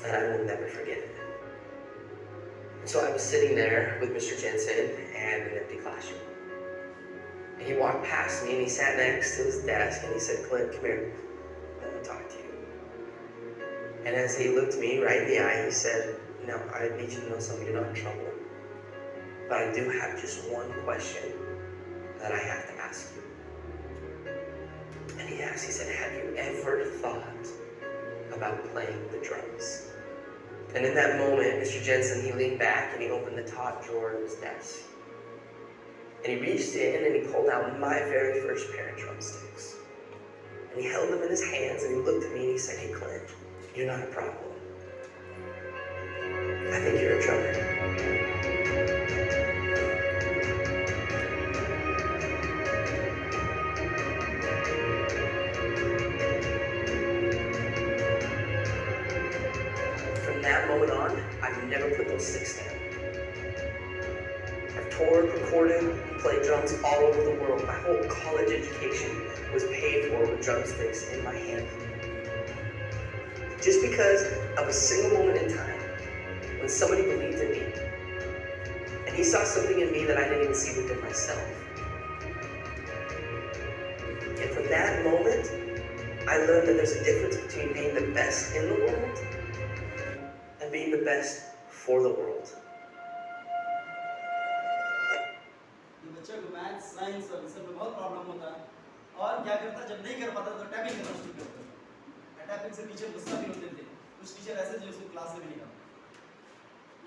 And I will never forget it. So I was sitting there with Mr. Jensen and an empty classroom. And he walked past me and he sat next to his desk and he said, "Clint, come here. I want to talk to you." And as he looked me right in the eye, he said, "No, I need you to know something. You're not in trouble. But I do have just one question that I have to ask you." And he asked, he said, "Have you ever thought about playing the drums?" And in that moment, Mr. Jensen, he leaned back and he opened the top drawer of his desk. And he reached in and he pulled out my very first pair of drumsticks. And he held them in his hands and he looked at me and he said, "Hey, Clint, you're not a problem. I think you're a drummer." From that moment on, I've never put those sticks down. I've toured, recorded, and played drums all over the world. My whole college education was paid for with drumsticks in my hand. Just because of a single moment in time when somebody believed in me and he saw something in me that I didn't even see within myself. And from that moment, I learned that there's a difference between being the best in the world and being the best for the world. बच्चे को maths science और सब में बहुत problem होता है और क्या करता जब नहीं कर पाता तो टैपिंग करना शुरू करता है। टैपिंग से टीचर गुस्सा भी होते थे। कुछ टीचर ऐसे जो उसको क्लास में भी नहीं करते।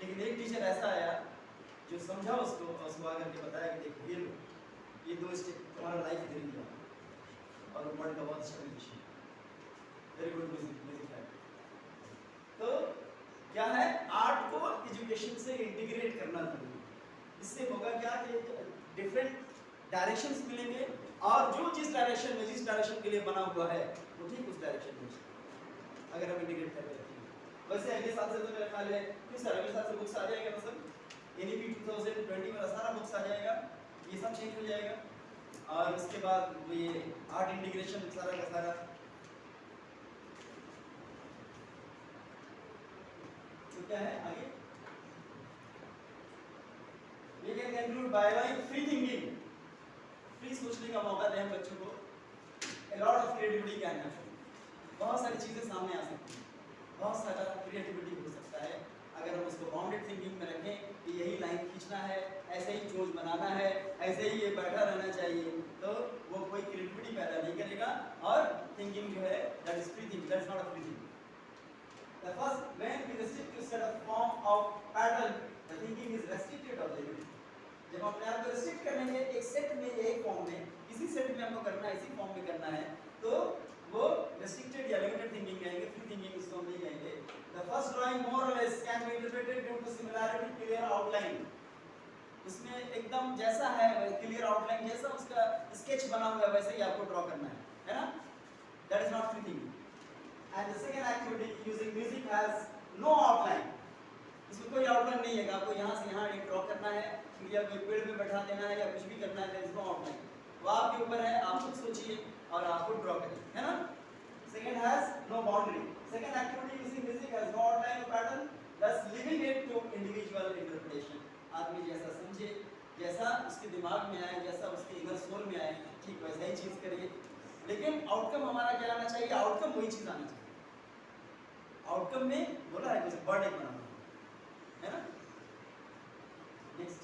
लेकिन एक टीचर ऐसा आया जो समझा उसको और उसको आकर के बताया कि देखो ये दो स्टेप तुम्हारा लाइफ दे दिया और वर्ल्ड का बहुत अच्छा म्यूजिशियन, वेरी गुड म्यूजिक है। तो क्या है, आर्ट को एजुकेशन से इंटीग्रेट करना जरूरी। इससे होगा क्या कि डिफरेंट डायरेक्शंस मिलेंगे और जो जिस डायरेक्शन के लिए बना हुआ है वो ठीक उस डायरेक्शन में अगर हम इंटीग्रेट कर लेते हैं। वैसे अगले साल से तो मेरा ख्याल है कि सर अगले साल से बुक्स आ जाएगा, मतलब एनईपी 2020 में सारा बुक्स आ जाएगा, ये सब चेंज हो जाएगा और उसके बाद ये आर्ट इंटीग्रेशन सारा का सारा। तो क्या है आगे, we can conclude by free thinking, free सोचने का मौका दें बच्चों को। a lot of creativity can happen, बहुत सारी चीजें सामने आ सकती हैं, बहुत सारा क्रिएटिविटी हो सकता है अगर हम उसको बाउंडेड थिंकिंग में रखें कि यही लाइन खींचना है, ऐसे ही चोज बनाना है, ऐसे ही ये बैठा रहना चाहिए, तो वो कोई क्रिएटिविटी पैदा नहीं करेगा और थिंकिंग जो है that is free thinking, that is not a free thinking. The first, when we restrict to set a form of pattern, the thinking is restricted or limited. जब हम अपने आप को restrict करेंगे एक सेट में, एक फॉर्म में, इसी सेट में हमको करना है, इसी फॉर्म में करना है, तो वो restricted या limited thinking कहेंगे, free thinking इसको हम नहीं कहेंगे। The first drawing more or less can be interpreted due to similarity, clear outline. उसमें एकदम जैसा है clear outline, जैसा उसका sketch बना हुआ है वैसे ही आपको ड्रॉ करना है ना? That is not free thinking. And the second activity using music has no outline. इसमें कोई आउटलाइन नहीं है कि आपको यहाँ से यहाँ एक ड्रॉ करना है या कोई पेड़ में बैठा देना है या कुछ भी करना है, there is no outline. वो आपके ऊपर है, आप खुद सोचिए और आपको ड्रॉ करिए, है ना? Second has no boundary. Second activity using music has no outline or pattern, thus leaving it to individual interpretation. आदमी जैसा समझे, जैसा उसके दिमाग में आए, जैसा उसके इनर सोल में आए, ठीक वैसा ही चीज करिए। लेकिन आउटकम हमारा क्या आना चाहिए? आउटकम वही चीज आना चाहिए। आउटकम में बोला है कुछ बर्ड एक बनाना है ना। Next,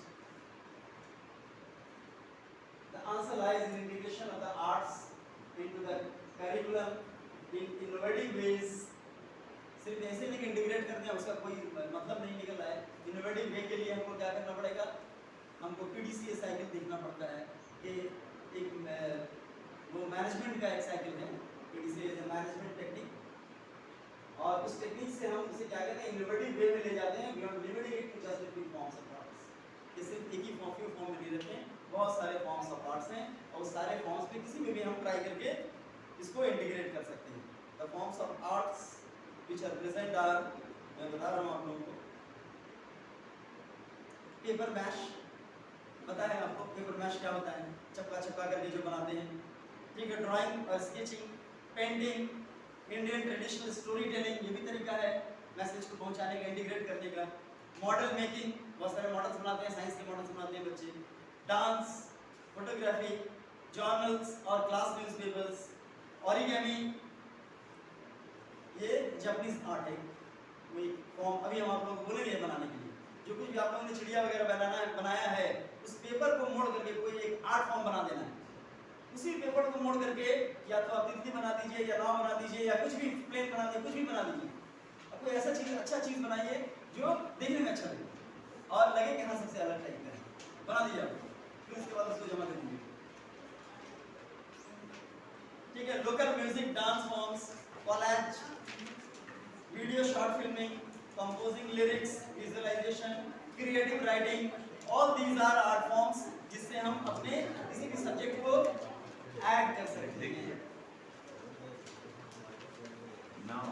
the answer lies in integration of the arts into the curriculum in innovative veg. सिर्फ ऐसे नहीं इंटीग्रेट करते हैं उसका कोई मतलब नहीं निकल रहा है। इनोवेटिव वे के लिए हमको क्या करना पड़ेगा? हमको पीडीसीए साइकिल देखना पड़ता है कि एक वो मैनेजमेंट का एक साइकिल है, PDCA is a management technique, और उस टेक्निक से हम उसे क्या कहते हैं इनोवेटिव वे में ले जाते हैं, beyond limiting it to just a few forms of arts। ये सिर्फ एक ही फॉर्म में नहीं रहते हैं, बहुत सारे फॉर्म्स ऑफ आर्ट्स हैं और उस सारे फॉर्म्स पे किसी में भी हम ट्राई करके इसको इंटीग्रेट कर सकते हैं। The forms of arts which are present are, मैं बता रहा हूँ आप लोगों को, पेपर मैश, पता है आपको पेपर मैश क्या होता है? चपका चपका करके जो बनाते हैं, ठीक है। ड्राइंग और sketching, painting, Indian traditional story telling, ये भी तरीका है मैसेज को पहुंचाने का, इंटीग्रेट करने का। मॉडल मेकिंग, बहुत सारे मॉडल्स बनाते हैं, साइंस के मॉडल्स बनाते हैं बच्चे। डांस, फोटोग्राफी, जर्नल्स और क्लास न्यूज़पेपर्स, ओरिगेमी, ये जापानीज आर्ट है। वही फॉर्म अभी हम आप लोगों को बोलेंगे बनाने के लिए। जो कुछ भी आप लोगों ने चिड़िया वगैरह बनाया है, उस पेपर को मोड़ करके कोई एक आर्ट फॉर्म बना देना है। उसी पेपर को मोड़ करके या तो आप तितली बना दीजिए, या नाव बना दीजिए, या कुछ भी प्लेन बना दीजिए, कुछ भी बना दीजिए। अब कोई ऐसा चीज, अच्छा चीज बनाइए जो देखने में अच्छा लगे और लगे कि हाँ सबसे अलग टाइप का है, बना दीजिए आप। फिर उसके बाद उसको जमा कर दीजिए, ठीक है। Local music, dance forms, collage, video, short filming, composing, lyrics, visualisation, creative writing, all these are art forms जिससे हम अपने किसी भी सब्जेक्ट को ऐड कर सकते हैं। नाउ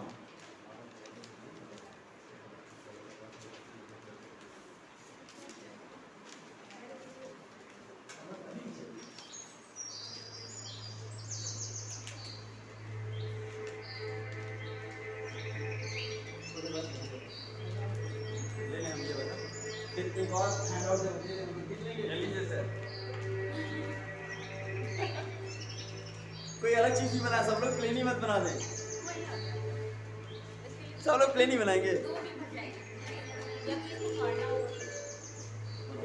एक और हैंडआउट दे लीजिए सर। कोई अलग चीज ही बनाए, सब लोग प्लेन ही मत बना दें, सब लोग प्लेन ही बनाएंगे।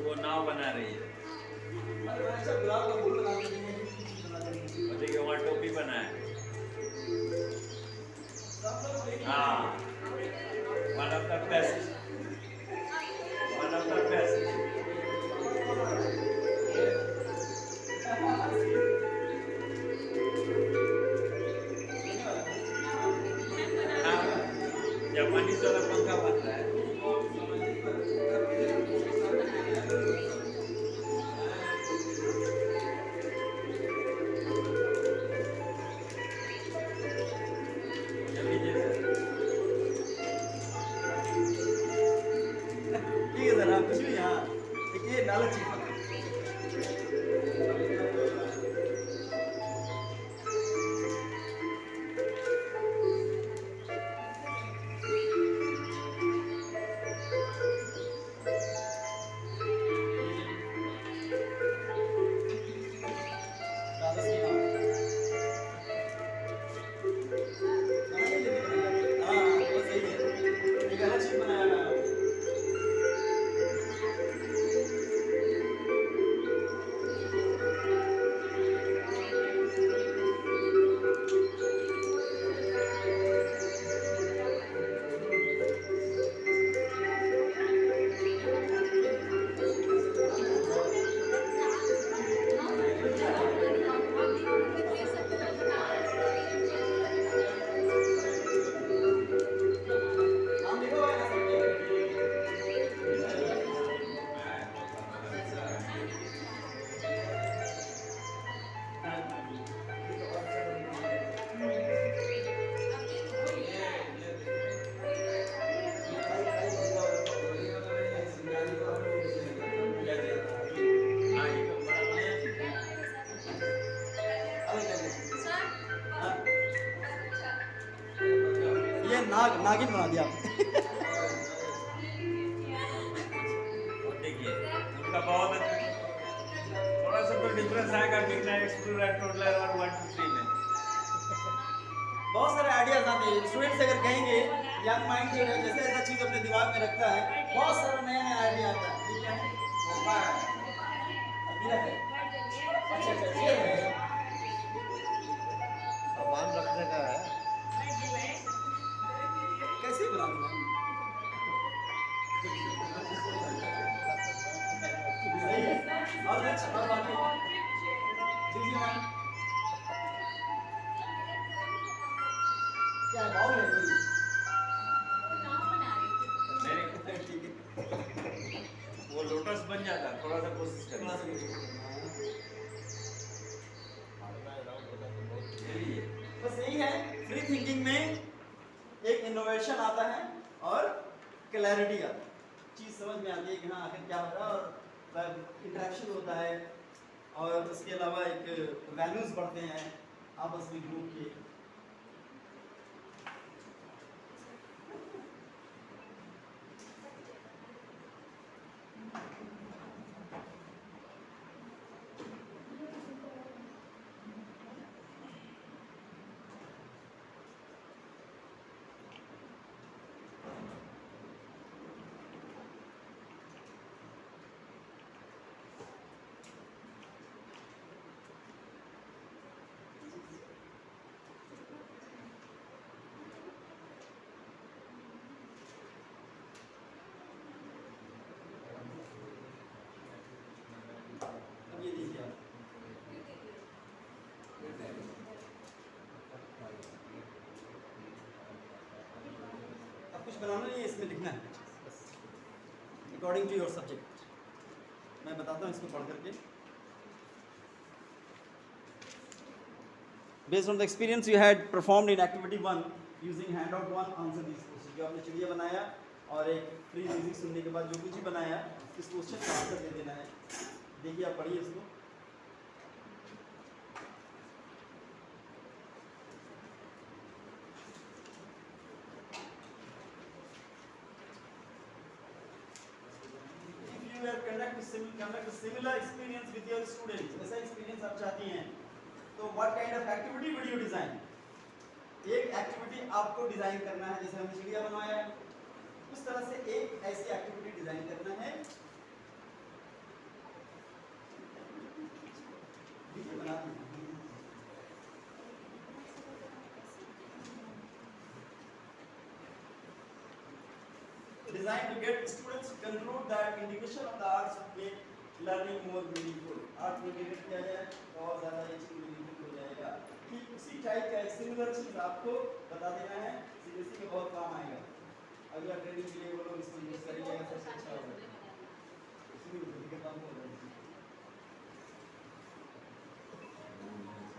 वो नाव बना रही है, अच्छा गुलाब का फूल बना देंगे, और देखिए वहाँ टोपी बना है। सब लोग प्लेन ही हाँ, one of the best, one of the best. Japanese वाला पंखा बन रहा है। ठीक है सर, हाँ कुछ भी, हाँ ये लालच चीज बना। कागज की नाव। बनाइए, लेकिन बनाइए। हाँ वो सही है, एक अलग चीज बनाया है। हम देखो हाँ, ये तो बड़ा बढ़िया चीज़ है। ये नागिन बना दिया आपने। और देखिए उनका बहुत थोड़ा सा तो डिफरेंस आएगा मिडनाइट एक्सप्लोरर, टोडलर और 1 2 3 में। बहुत सारे आइडियाज आते हैं स्टूडेंट्स अगर कहेंगे, यंग माइंड जो है जैसे ऐसा चीज अपने दिमाग में रखता है, बहुत सारा नया नया आइडिया आता है। ठीक है, अभी रखे। अच्छा अच्छा ये है, सामान रखने का है। कैसे बना दूंगा? सही है। और कुछ और बाकी जी जी मैम, क्या बाउल है कोई? नहीं, ठीक है, वो लोटस बन जाता, थोड़ा सा कोशिश थोड़ा करना। सा चलिए बस यही है, फ्री थिंकिंग में एक इनोवेशन आता है और क्लैरिटी आता है, चीज चीज़ समझ में आती है कि हाँ आखिर क्या हो रहा है, और इंटरेक्शन होता है, और उसके अलावा एक वैल्यूज़ बढ़ते हैं आपस में ग्रुप के। अब ये देखिए आप, अब कुछ बनाना नहीं है, इसमें लिखना है बस अकॉर्डिंग टू योर सब्जेक्ट। मैं बताता हूँ इसको पढ़ करके। Based on the experience you had performed in activity 1 using handout 1, answer these questions। जो आपने चिड़िया बनाया और एक फ्री म्यूजिक सुनने के बाद जो कुछ भी बनाया इस क्वेश्चन का आंसर दे देना है। देखिए आप पढ़िए इसको। If you have conduct a similar experience with your students, ऐसा experience आप चाहती हैं, तो what kind of activity would you design? एक एक्टिविटी आपको डिजाइन करना है, जैसे हमने चिड़िया बनवाया है उस तरह से एक ऐसी एक्टिविटी डिजाइन करना है। देखिए बनाते हैं। Designed to get students to conclude that integration of the arts would make learning more meaningful। Art में इंटीग्रेट किया जाए तो और ज़्यादा ये चीज़ meaningful हो जाएगा। ठीक उसी टाइप का एक सिमिलर चीज़ आपको बता देना है, सीबीएसई के बहुत काम आएगा। अगला ट्रेनिंग के लिए वो लोग इसको यूज़ करेंगे, सबसे अच्छा होगा। इसी में भी काम हो रहा है।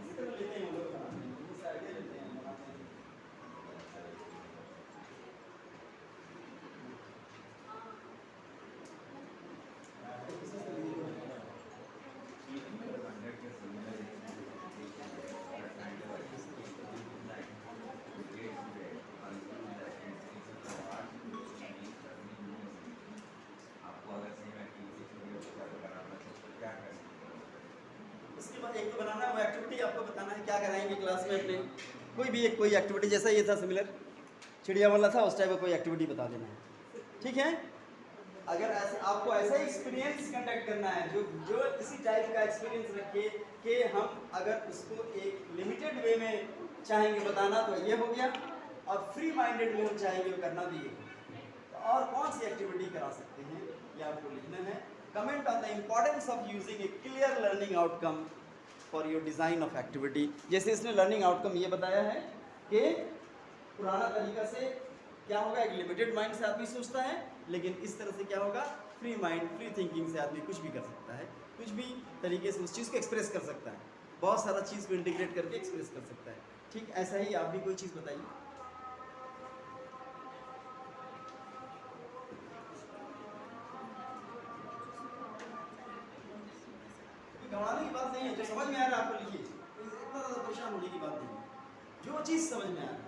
इसी तरह लेते हैं वो लोग बनाते हैं, इनसे आइडिया लेते हैं, बनाते हैं। उसके बाद एक तो बनाना है वो एक्टिविटी, आपको बताना है क्या कराएंगे क्लास में अपने। कोई भी एक कोई एक्टिविटी, जैसा ये था सिमिलर चिड़िया वाला था, उस टाइप का कोई एक्टिविटी बता देना है। ठीक है, अगर ऐसे आपको ऐसा एक्सपीरियंस कंडक्ट करना है जो जो इसी टाइप का एक्सपीरियंस रखे कि हम अगर उसको एक लिमिटेड वे में चाहेंगे बताना तो ये हो गया, और फ्री माइंडेड में हम चाहेंगे करना भी ये। तो और कौन सी एक्टिविटी करा सकते हैं ये आपको लिखना है। Comment on the importance of using A clear learning outcome for your design of activity. जैसे इसने लर्निंग आउटकम ये बताया है कि पुराना तरीका से क्या होगा, एक लिमिटेड माइंड से आदमी सोचता है, लेकिन इस तरह से क्या होगा, फ्री माइंड फ्री थिंकिंग से आदमी कुछ भी कर सकता है, कुछ भी तरीके से उस चीज़ को एक्सप्रेस कर सकता है, बहुत सारा चीज़ को इंटीग्रेट करके एक्सप्रेस कर सकता है। ठीक ऐसा ही आप भी कोई चीज़ बताइए। घबराने की बात नहीं है, जो समझ में आ रहा है आपको लिखिए, इतना ज़्यादा परेशान होने की बात नहीं है। जो चीज़ समझ में आ रहा है,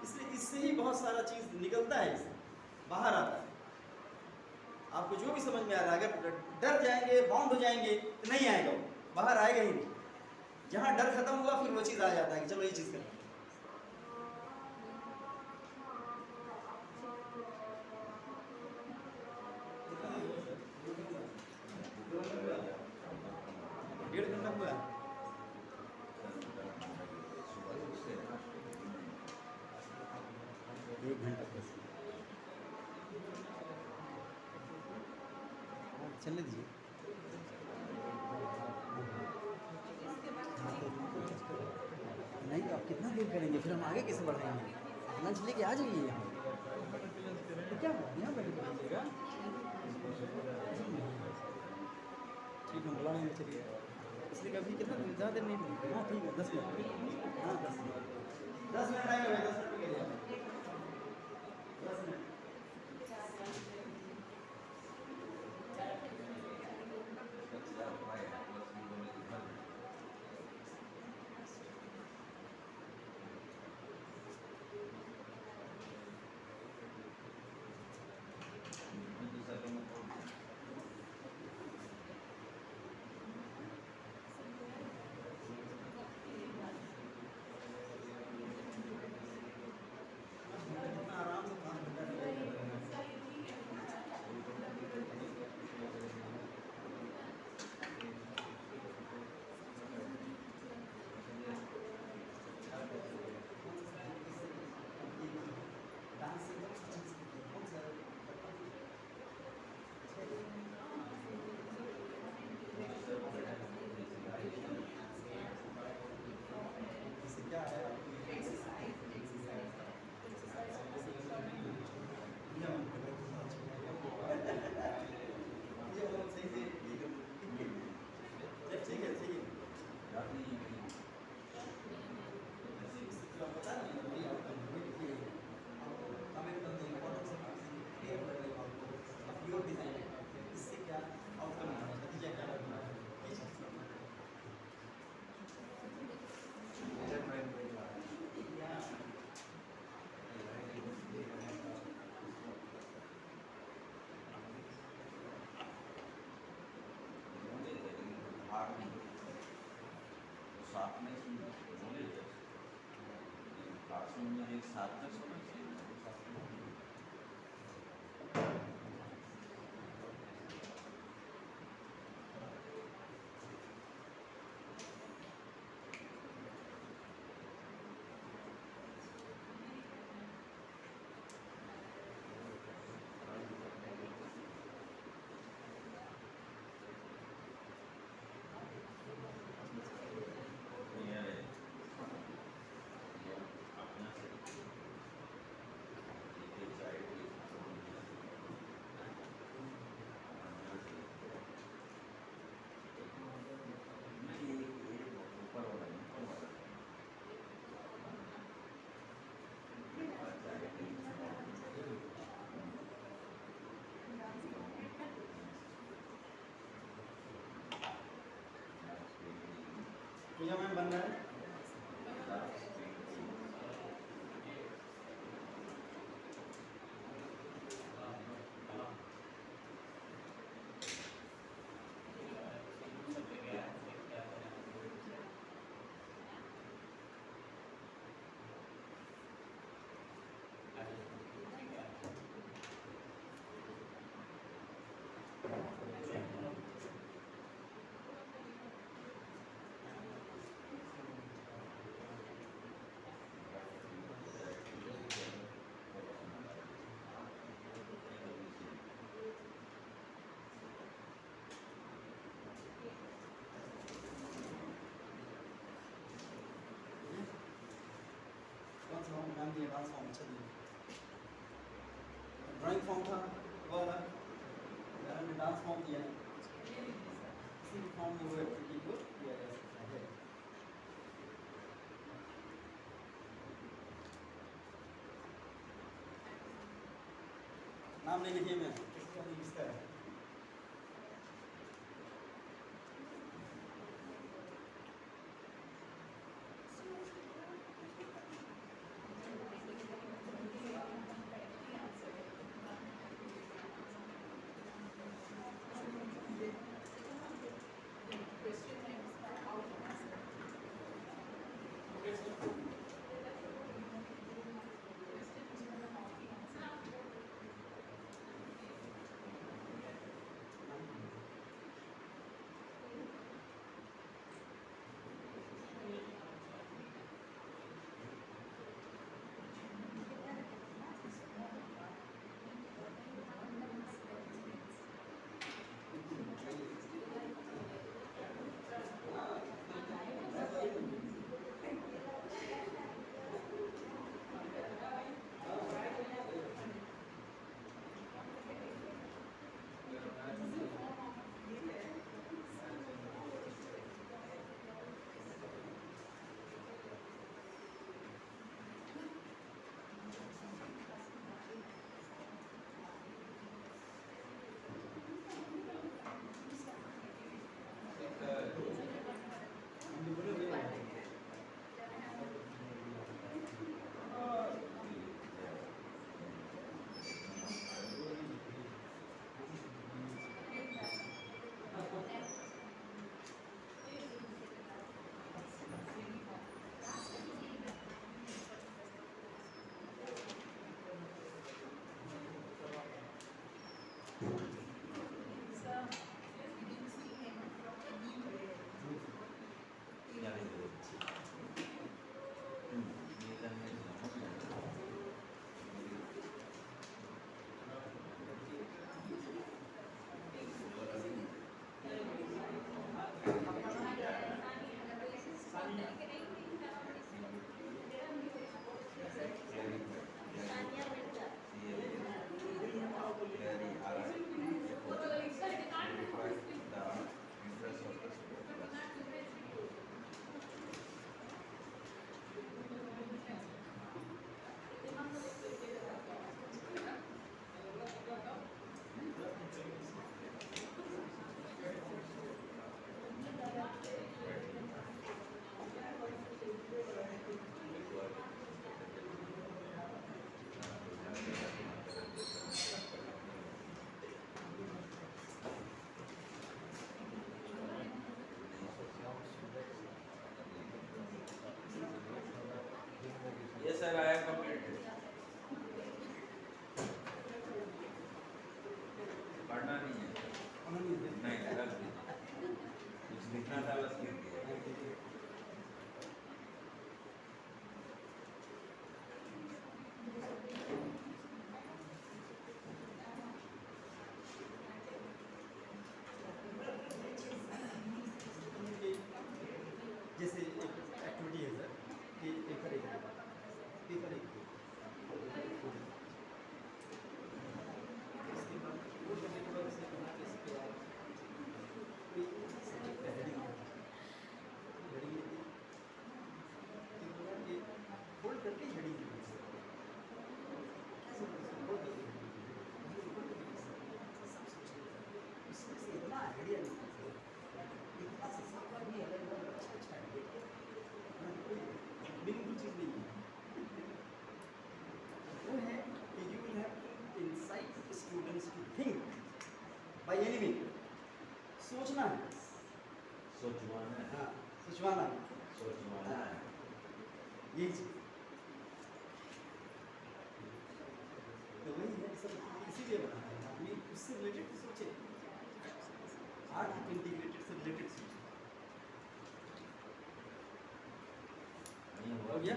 इसलिए इससे ही बहुत सारा चीज़ निकलता है, इससे बाहर आता है। आपको जो भी समझ में आ रहा है, अगर डर जाएंगे, बाउंड हो जाएंगे तो नहीं आएगा, वो बाहर आएगा ही नहीं। जहाँ डर खत्म हुआ फिर वो चीज़ आ जाता है कि चलो ये चीज़ करते हैं। डेढ़ घंटा हुआ है। एक घंटा बस चलने दीजिए। नहीं तो आप कितना देर करेंगे, फिर हम आगे कैसे बढ़ाएंगे। लंच लेके आ जाइए यहाँ, तो क्या यहाँ बैठे बढ़ाइएगा। ठीक है, बुला लेंगे, चलिए। इसलिए कभी कितना ज़्यादा देर नहीं लगेगा। हाँ ठीक है, 10 मिनट। हाँ 10 मिनट, 10 मिनट आएंगे भाई, 10 मिनट में करिए। 10 मिनट शार्पनेस बोले क्लासरूम में एक शार्पनेस होना चाहिए। पूजा मैम बन रहा है। कौन सा फॉर्म नाम दिया? डांस फॉर्म अच्छा दिया। ड्राइंग फॉर्म था वो वाला, यार हमने डांस फॉर्म दिया है। किसी भी फॉर्म में वो एक्टिविटी को किया जा सकता है। नाम नहीं लिखिए मैं किसका नहीं किसका है। सोचवाना है, हाँ सोचवाना, सोचवाना है। यही चीज तो वही है, सब इसीलिए बना है, अपनी उससे रिलेटेड सोचे, आर्ट इंटीग्रेटेड से रिलेटेड सोचे। नहीं हुआ हो गया?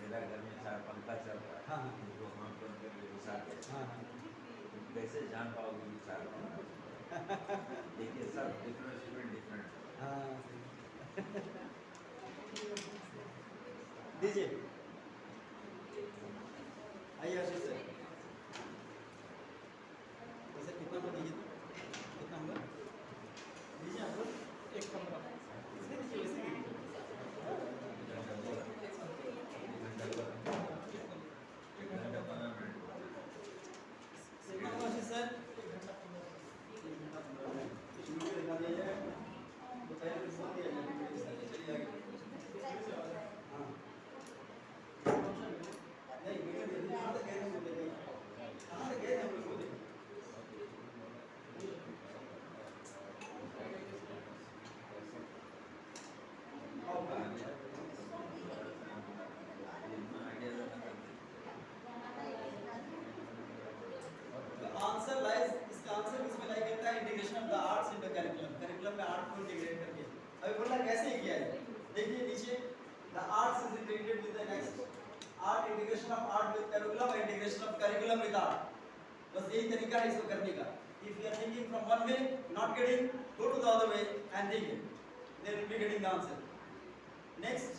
मेरा घर में 4 पंखा चल रहा है, हाँ, हाँ। उनको हम बंद करके घुसा के, हाँ हाँ तुम कैसे जान पाओगे कि 4 पंखा? देखिए सब डिफरेंट हाँ दीजिए, आइए आशीष सर। तो सर कितना हुआ दीजिए, कितना हुआ दीजिए आप लोग, एक कमरा इसमें दीजिए, वैसे दीजिए। कितना हुआ आशीष सर? वीडियो दिखा दिया जाए, बताइए फिर बोल दिया जाए, चलिए आगे। हाँ नहीं वीडियो दे दीजिए, कहाँ तक गए थे हम लोग, कहाँ तक गए थे हम लोग बोले? आओ आंसर लाइज, इसका आंसर इसमें लाई करता है integration of the arts into curriculum, curriculum में आर्ट को इंटीग्रेट करके। अभी बोला कैसे किया है, देखिए नीचे the arts is integrated with the next art, integration of art with curriculum, integration of curriculum with art. बस यही तरीका है इसको करने का। If you are thinking from one way not getting, go to the other way and think it, then will be getting the answer. Next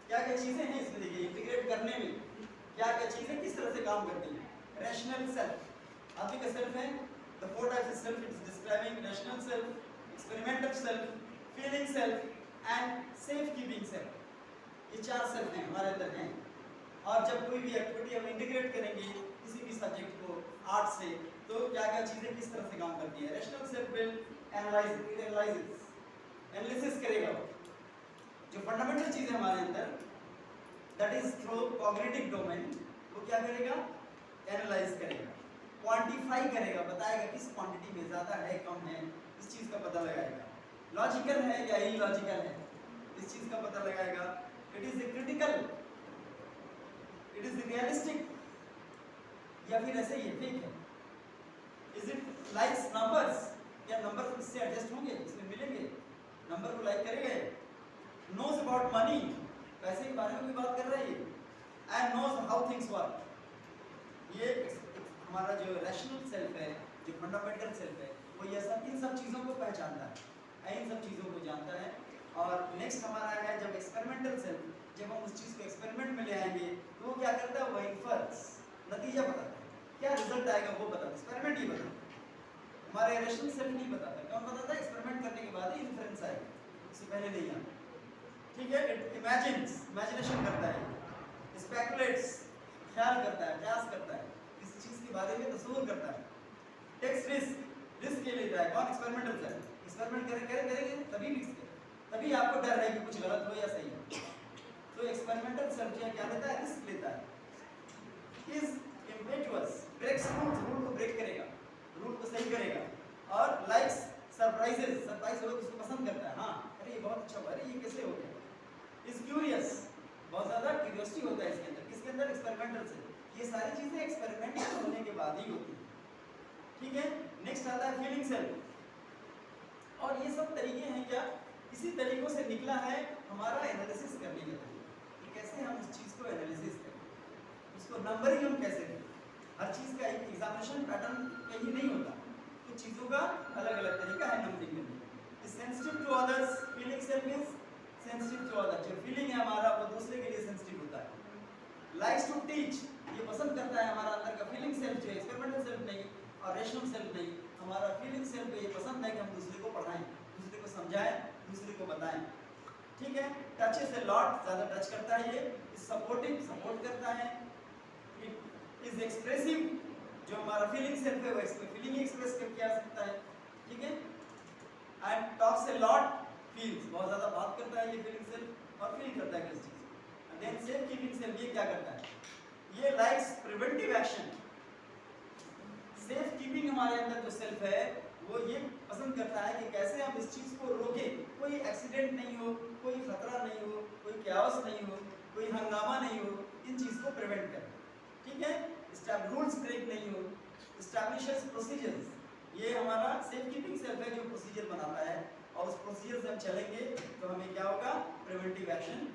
क्या क्या चीजें हैं इसमें, देखिए इंटीग्रेट करने में क्या क्या चीजें किस तरह से काम करती हैं। रैशनल सेल्फ, आदमी का सेल्फ है, the four types of self is describing rational self, experimental self, feeling self and safe keeping self. ये 4 सेल्फ हैं हमारे अंदर हैं। और जब कोई भी एक्टिविटी हम इंटीग्रेट करेंगे किसी भी सब्जेक्ट को आर्ट से, तो क्या क्या चीजें किस तरह से काम करती है। रैशनल सेल्फ विल एनालिसिस करेगा, जो फंडामेंटल चीजें हमारे अंदर, that is through cognitive domain, वो क्या करेगा, एनालाइज करेगा, क्वांटिफाई करेगा, बताएगा किस क्वांटिटी में ज़्यादा है कम है, इस चीज़ का पता लगाएगा। लॉजिकल है या इलॉजिकल है, इस चीज़ का पता लगाएगा। It is a critical, it is realistic, या फिर ऐसे ही फेक है। इज इट लाइक्स नंबर्स, क्या नंबर इससे एडजस्ट होंगे, इसमें मिलेंगे, नंबर को लाइक करेंगे। नोज अबाउट मनी, पैसे के बारे में भी बात कर रहा है ये, and knows how things work. ये हमारा जो रैशनल सेल्फ है, जो फंडामेंटल सेल्फ है, वो ये सब इन सब चीज़ों को पहचानता है, इन सब चीज़ों को जानता है। और नेक्स्ट हमारा है जब एक्सपेरिमेंटल सेल्फ, जब हम उस चीज़ को एक्सपेरिमेंट में ले आएंगे तो वो क्या करता है, वो इन्फर्स, नतीजा बताता है, क्या रिजल्ट आएगा वो बताता है, एक्सपेरिमेंट ही बताता है। हमारे रैशनल सेल्फ नहीं बताता, कौन बताता है, एक्सपेरिमेंट करने के बाद ही इन्फ्रेंस आएगा, इससे पहले नहीं आता। ठीक है, इट इमेजिन्स, इमेजिनेशन करता है, स्पेकुलेट्स, ख्याल करता है, प्रयास करता है, किसी चीज़ के बारे में तस्वीर करता है। टेक्स रिस्क, रिस्क ये लेता है कौन, एक्सपेरिमेंटल सेल्फ। एक्सपेरिमेंट करेंगे तभी रिस्क है, तभी आपको डर है कि कुछ गलत हो या सही हो। तो एक्सपेरिमेंटल सेल्फ जो है क्या लेता है, रिस्क लेता है। Is impetuous, breaks rules, rule को ब्रेक करेगा, रूल को सही करेगा। और लाइक्स सरप्राइजेस, सरप्राइज हो तो उसको पसंद करता है, हाँ अरे ये बहुत अच्छा हुआ, अरे ये कैसे हो गया। इज क्यूरियस, बहुत ज़्यादा क्यूरियोसिटी होता है इसके अंदर, किसके अंदर, एक्सपेरिमेंटल से। ये सारी चीज़ें एक्सपेरिमेंट होने के बाद ही होती हैं। ठीक है, नेक्स्ट आता है फीलिंग सेल्फ। और ये सब तरीके हैं क्या, इसी तरीकों से निकला है हमारा एनालिसिस करने का तरीका, कि कैसे हम उस चीज़ को एनालिसिस करें, उसको नंबरिंग हम कैसे करें। हर चीज़ का एक एग्जामिनेशन पैटर्न कहीं नहीं होता, कुछ चीज़ों का अलग अलग तरीका है नंबरिंग करने का। Sensitive to others, feeling self is sensitive to other, जो फीलिंग है हमारा वो दूसरे के लिए सेंसिटिव होता है। लाइक्स टू टीच, ये पसंद करता है हमारा अंदर का फीलिंग सेल्फ जो है, एक्सपेरिमेंटल सेल्फ नहीं और रैशनल सेल्फ नहीं, हमारा फीलिंग सेल्फ ये पसंद है कि हम दूसरे को पढ़ाएं, दूसरे को समझाएं, दूसरे को बताएं। ठीक है, टचेस ए लॉट, ज़्यादा टच करता है ये। सपोर्टिव, सपोर्ट करता है। इज एक्सप्रेसिव, जो हमारा फीलिंग सेल्फ है वो फीलिंग एक्सप्रेस करके आ सकता है। ठीक है, and talks a lot, feels, बहुत ज़्यादा बात करता है ये फीलिंग सेल्फ और फील करता है किस चीज़। देन सेफ कीपिंग सेल्फ, ये क्या करता है, ये likes preventive action. Safe keeping हमारे अंदर जो सेल्फ है वो ये पसंद करता है कि कैसे हम इस चीज़ को रोकें, कोई एक्सीडेंट नहीं हो, कोई खतरा नहीं हो, कोई क्यास नहीं हो, कोई हंगामा नहीं हो, इन चीज़ को प्रिवेंट करें। ठीक है, रूल्स ब्रेक नहीं हो, एस्टैब्लिशेस प्रोसीजर्स, ये हमारा सेफ कीपिंग सेल्फ है जो प्रोसीजर बनाता है, और उस प्रोसीजर से हम चलेंगे तो हमें क्या होगा, प्रिवेंटिव एक्शन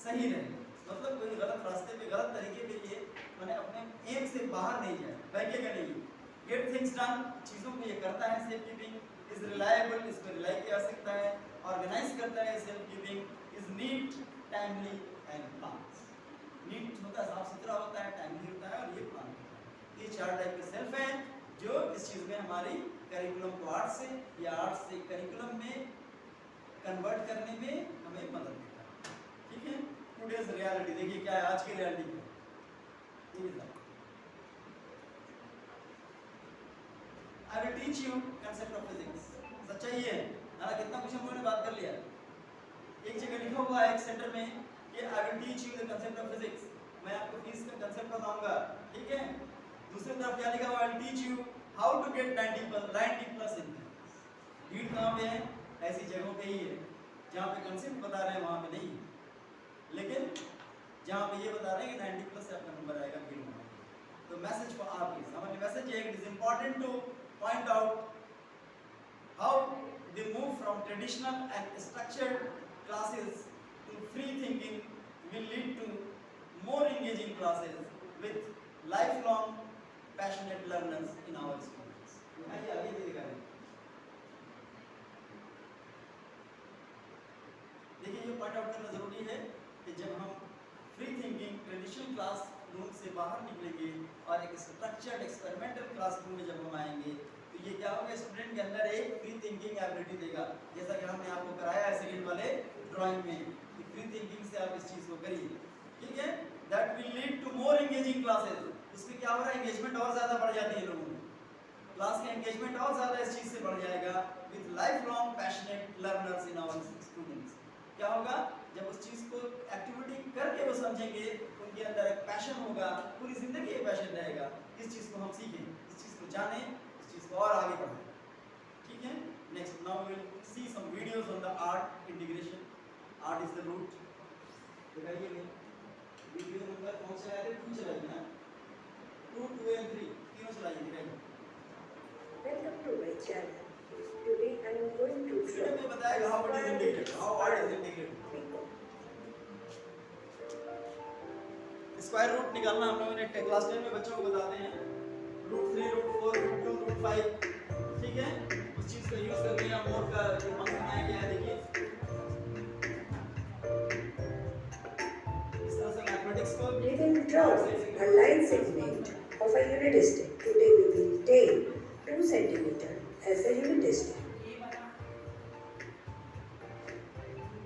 सही रहेगा। मतलब कोई गलत रास्ते पे गलत तरीके पे ये मैंने अपने एम से बाहर नहीं जाए, बहकेगा नहीं। गेट थिंग्स डन, चीज़ों को ये करता है सेफ कीपिंग, इज रिलायबल, इस पर रिलाई किया जा सकता है, ऑर्गेनाइज करता है safe keeping, is neat, timely and plan. Neat होता है, साफ सुथरा होता है, टाइमली होता है और ये प्लान होता है। ये 4 टाइप के सेल्फ हैं जो इस चीज़ में हमारी करिकुलम को आर्ट से या आर्ट से करिकुलम में कन्वर्ट करने में हमें मदद देता है। ठीक है, टुडेज रियलिटी देखिए क्या है आज की reality. I will teach you concept of physics। सच्चाई है ना, कितना कुछ हम लोगों ने बात कर लिया। एक जगह लिखा हुआ है एक सेंटर में कि I will teach you the concept of physics, मैं आपको फिजिक्स का कंसेप्ट बताऊंगा। ठीक है, दूसरी तरफ क्या लिखा हुआ है, I will teach you how to get 90+ in physics। भीड़ कहाँ पे है, ऐसी जगहों पे ही है जहाँ पे कंसेप्ट बता रहे हैं वहाँ पे नहीं, लेकिन जहाँ पे ये बता रहे हैं कि 90+ से आपका नंबर आएगा भीड़ में। तो मैसेज फॉर आर प्लीज, हमारे मैसेज है, it is important to point out how they move from traditional and structured classes to free thinking will lead to more engaging classes with lifelong passionate learners in our schools। आइए आगे देखा है, देखिए ये point out करना जरूरी है कि जब हम free thinking traditional class room से बाहर निकलेंगे और एक स्ट्रक्चर्ड एक्सपेरिमेंटल क्लासरूम में जब हम आएंगे तो ये क्या होगा, स्टूडेंट के अंदर एक फ्री थिंकिंग एबिलिटी देगा, जैसा कि हमने आपको कराया है सेकंड वाले ड्राइंग में कि फ्री थिंकिंग से आप इस चीज़ को करिए। ठीक है, that will lead to more engaging classes. इसमें क्या हो रहा है, एंगेजमेंट और ज़्यादा बढ़ जाती है लोगों में, क्लास का एंगेजमेंट और ज़्यादा इस चीज़ से बढ़ जाएगा with lifelong passionate learners in our students. क्या होगा, जब उस चीज़ को एक्टिविटी करके वो समझेंगे, उनके अंदर एक पैशन होगा, पूरी जिंदगी ये पैशन रहेगा, इस चीज़ को हम सीखें, इस चीज़ को जानें, इस चीज़ को और आगे बढ़ाएं। ठीक है, next now we will see some videos on the art integration. Art is the root. दिखाइए वीडियो नंबर कौन सा है, 2 चलाइए ना, 2, 2 and 3 तीनों चलाइए, दिखाइए। Welcome to my channel. Today I am going to video में बताएगा how it is integrated, how art is integrated. Square root निकालना हम लोगों ने क्लास 10 में बच्चों को बताते हैं, √3, √4, √2, √5। ठीक है, उस चीज का यूज करके हम मोड का जो फंक्शन आया गया है, देखिए इस तरह से मैथमेटिक्स को We will draw a line segment of a unit stick. Today we will take 2 cm as a unit stick.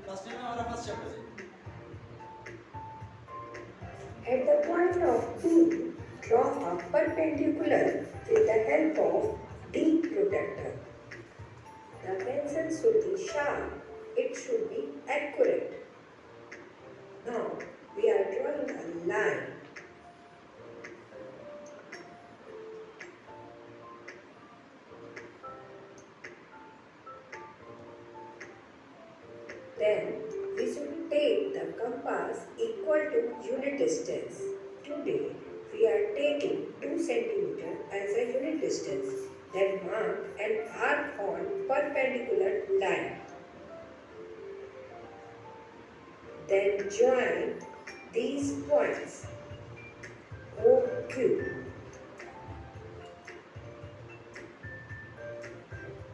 First में हमारा फर्स्ट चैप्टर है। At the point of P, draw a perpendicular with the help of D protractor. The pencil should be sharp. It should be accurate. Now we are drawing a line. Then we should take the compass equal to unit distance. Today we are taking 2 cm as a unit distance. Then mark an arc on perpendicular line. Then join these points O, Q.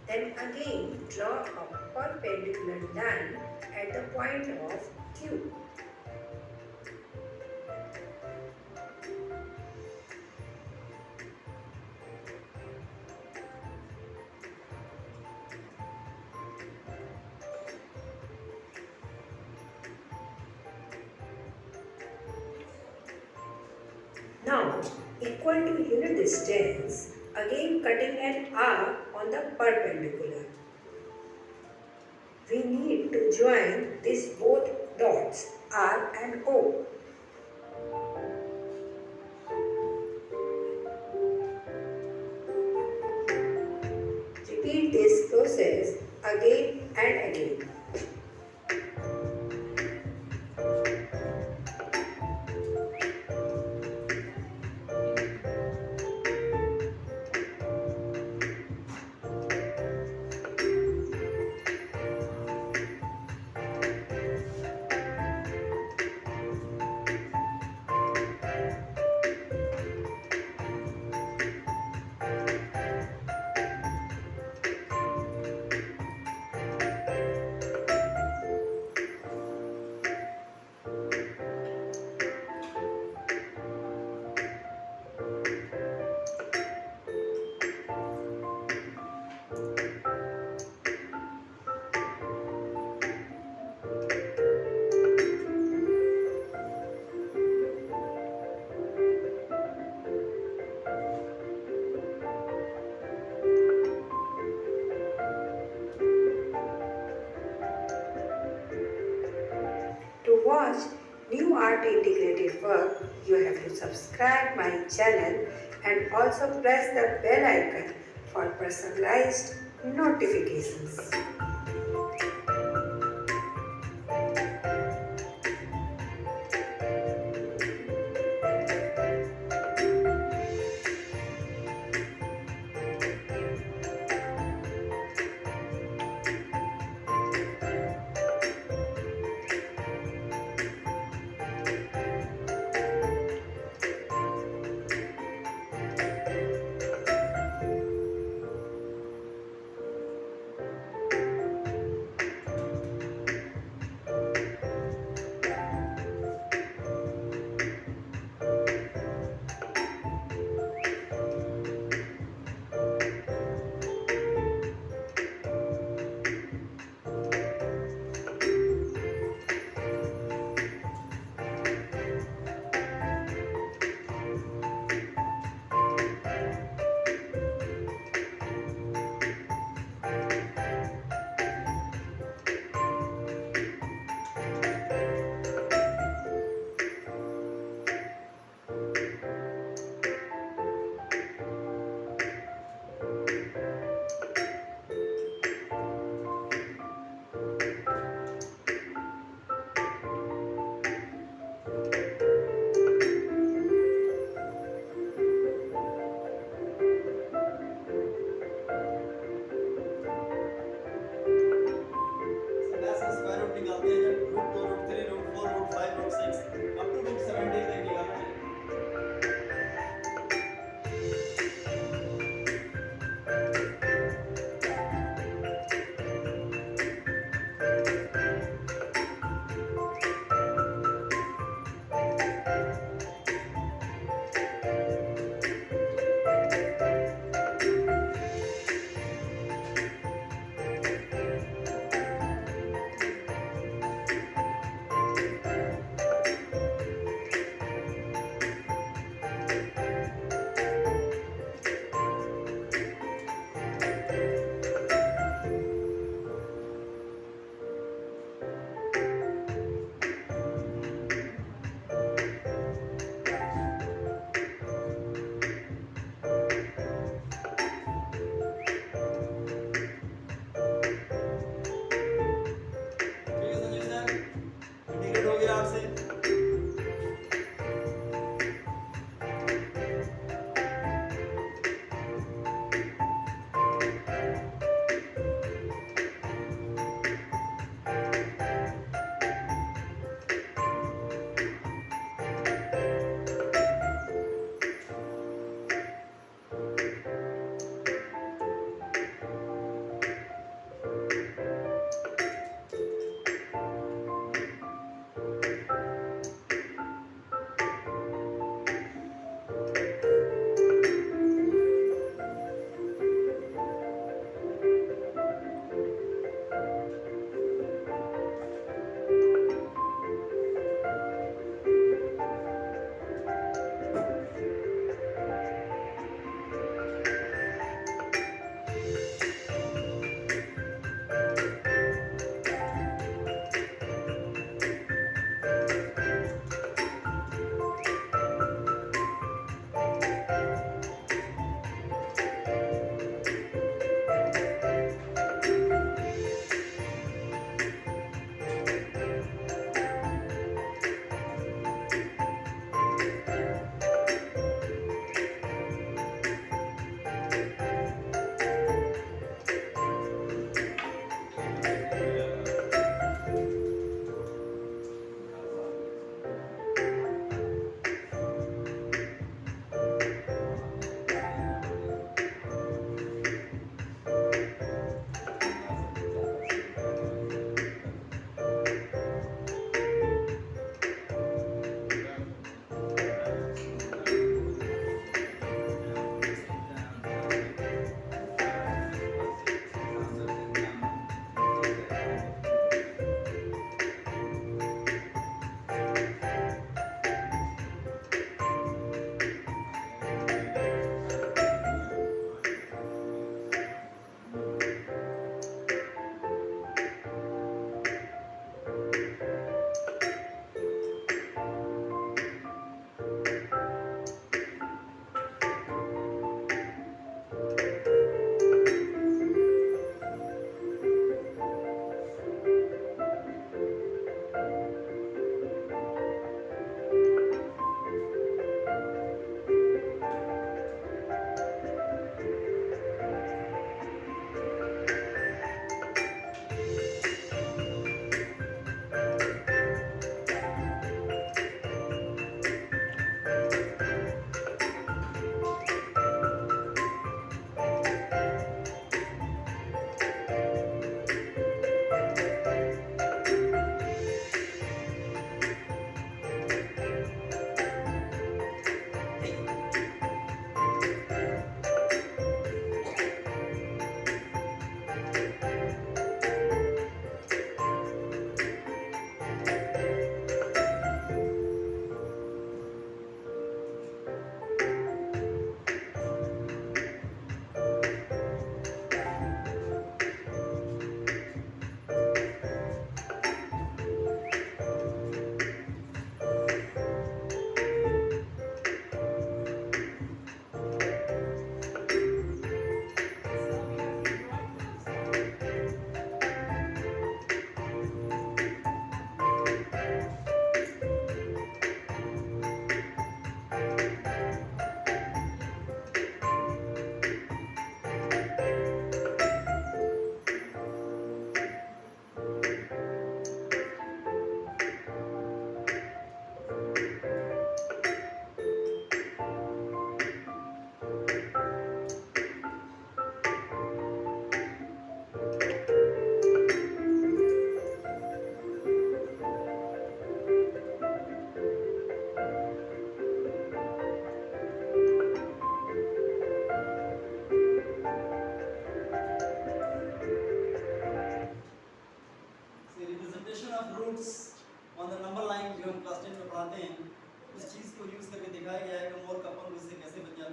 Then again draw a perpendicular line at the point of Q. Now, equal to unit distance, again cutting an arc on the perpendicular. We need to join these both dots R and O. Repeat watch new art integrated work, you have to subscribe my channel and also press the bell icon for personalized notifications.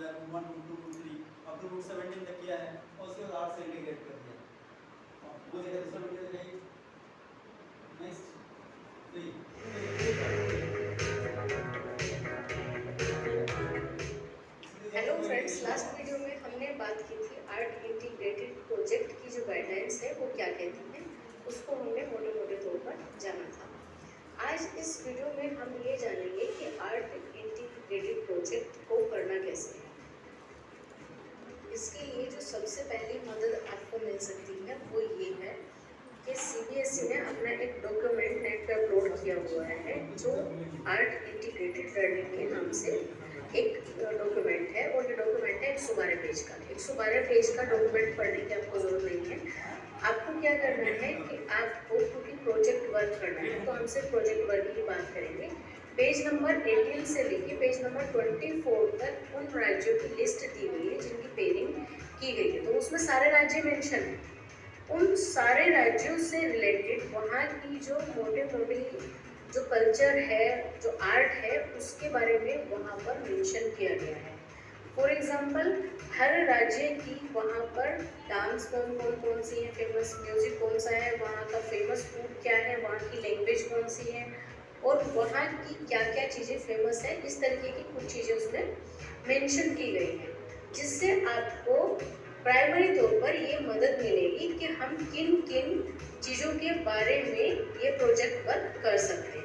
है, root 1, root 2, root 3, अब तो root 17 तक किया है और उसके बाद 8 से इंटीग्रेट कर दिया। वो जगह दूसरा वीडियो दिखाइए। Next 3। Hello friends, last video में हमने बात की थी आर्ट इंटीग्रेटेड प्रोजेक्ट की जो गाइडलाइंस है वो क्या कहती हैं, उसको हमने मोटे मोटे तौर पर जाना था। आज इस वीडियो में हम ये जानेंगे कि आर्ट इंटीग्रेटेड प्रोजेक्ट को करना कैसे है। इसके लिए जो सबसे पहली मदद आपको मिल सकती है वो ये है कि CBSE ने अपना एक डॉक्यूमेंट नेट पे अपलोड किया हुआ है जो आर्ट इंटीग्रेटेड लर्निंग के नाम से एक डॉक्यूमेंट है, और ये डॉक्यूमेंट है 112 पेज का। 112 पेज का डॉक्यूमेंट पढ़ने की आपको ज़रूरत नहीं है। आपको क्या करना है कि आपको, क्योंकि प्रोजेक्ट वर्क करना है तो हम सिर्फ प्रोजेक्ट वर्क की बात करेंगे। पेज नंबर 18 से लेकर पेज नंबर 24 तक उन राज्यों की लिस्ट दी गई है जिनकी पेयरिंग की गई है, तो उसमें सारे राज्य मेंशन हैं। उन सारे राज्यों से रिलेटेड वहाँ की जो मोटे जो कल्चर है, जो आर्ट है, उसके बारे में वहाँ पर मेंशन किया गया है। फॉर एग्जांपल, हर राज्य की वहाँ पर डांस कौन सी है, फेमस म्यूजिक कौन सा है, वहाँ का फेमस फूड क्या है, वहाँ की लैंग्वेज कौन सी है और वहाँ की क्या क्या चीज़ें फेमस है, इस तरीके की कुछ चीज़ें उसमें मेंशन की गई हैं, जिससे आपको प्राइमरी तौर पर ये मदद मिलेगी कि हम किन किन चीज़ों के बारे में ये प्रोजेक्ट वर्क कर सकते हैं।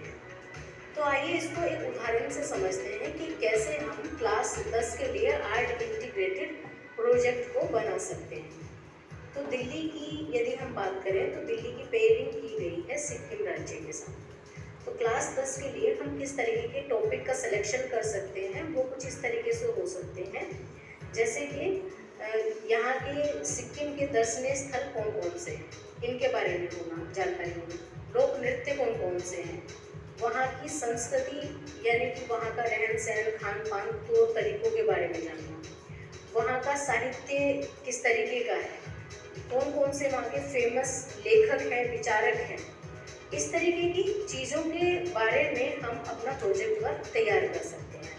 तो आइए इसको एक उदाहरण से समझते हैं कि कैसे हम क्लास 10 के लिए आर्ट इंटीग्रेटेड प्रोजेक्ट को बना सकते हैं। तो दिल्ली की यदि हम बात करें तो दिल्ली की पेयरिंग की गई है सिक्किम राज्य के साथ। तो क्लास 10 के लिए हम किस तरीके के टॉपिक का सिलेक्शन कर सकते हैं, वो कुछ इस तरीके से हो सकते हैं, जैसे कि यहाँ के सिक्किम के दर्शनीय स्थल कौन कौन से हैं, इनके बारे में होना जानकारी होगी। लोक नृत्य कौन कौन से हैं, वहाँ की संस्कृति यानी कि वहाँ का रहन सहन, खान पान, तौर तरीकों के बारे में जानना, वहाँ का साहित्य किस तरीके का है, कौन कौन से वहाँ के फेमस लेखक हैं, विचारक हैं, इस तरीके की चीज़ों के बारे में हम अपना प्रोजेक्ट वर्क तैयार कर सकते हैं।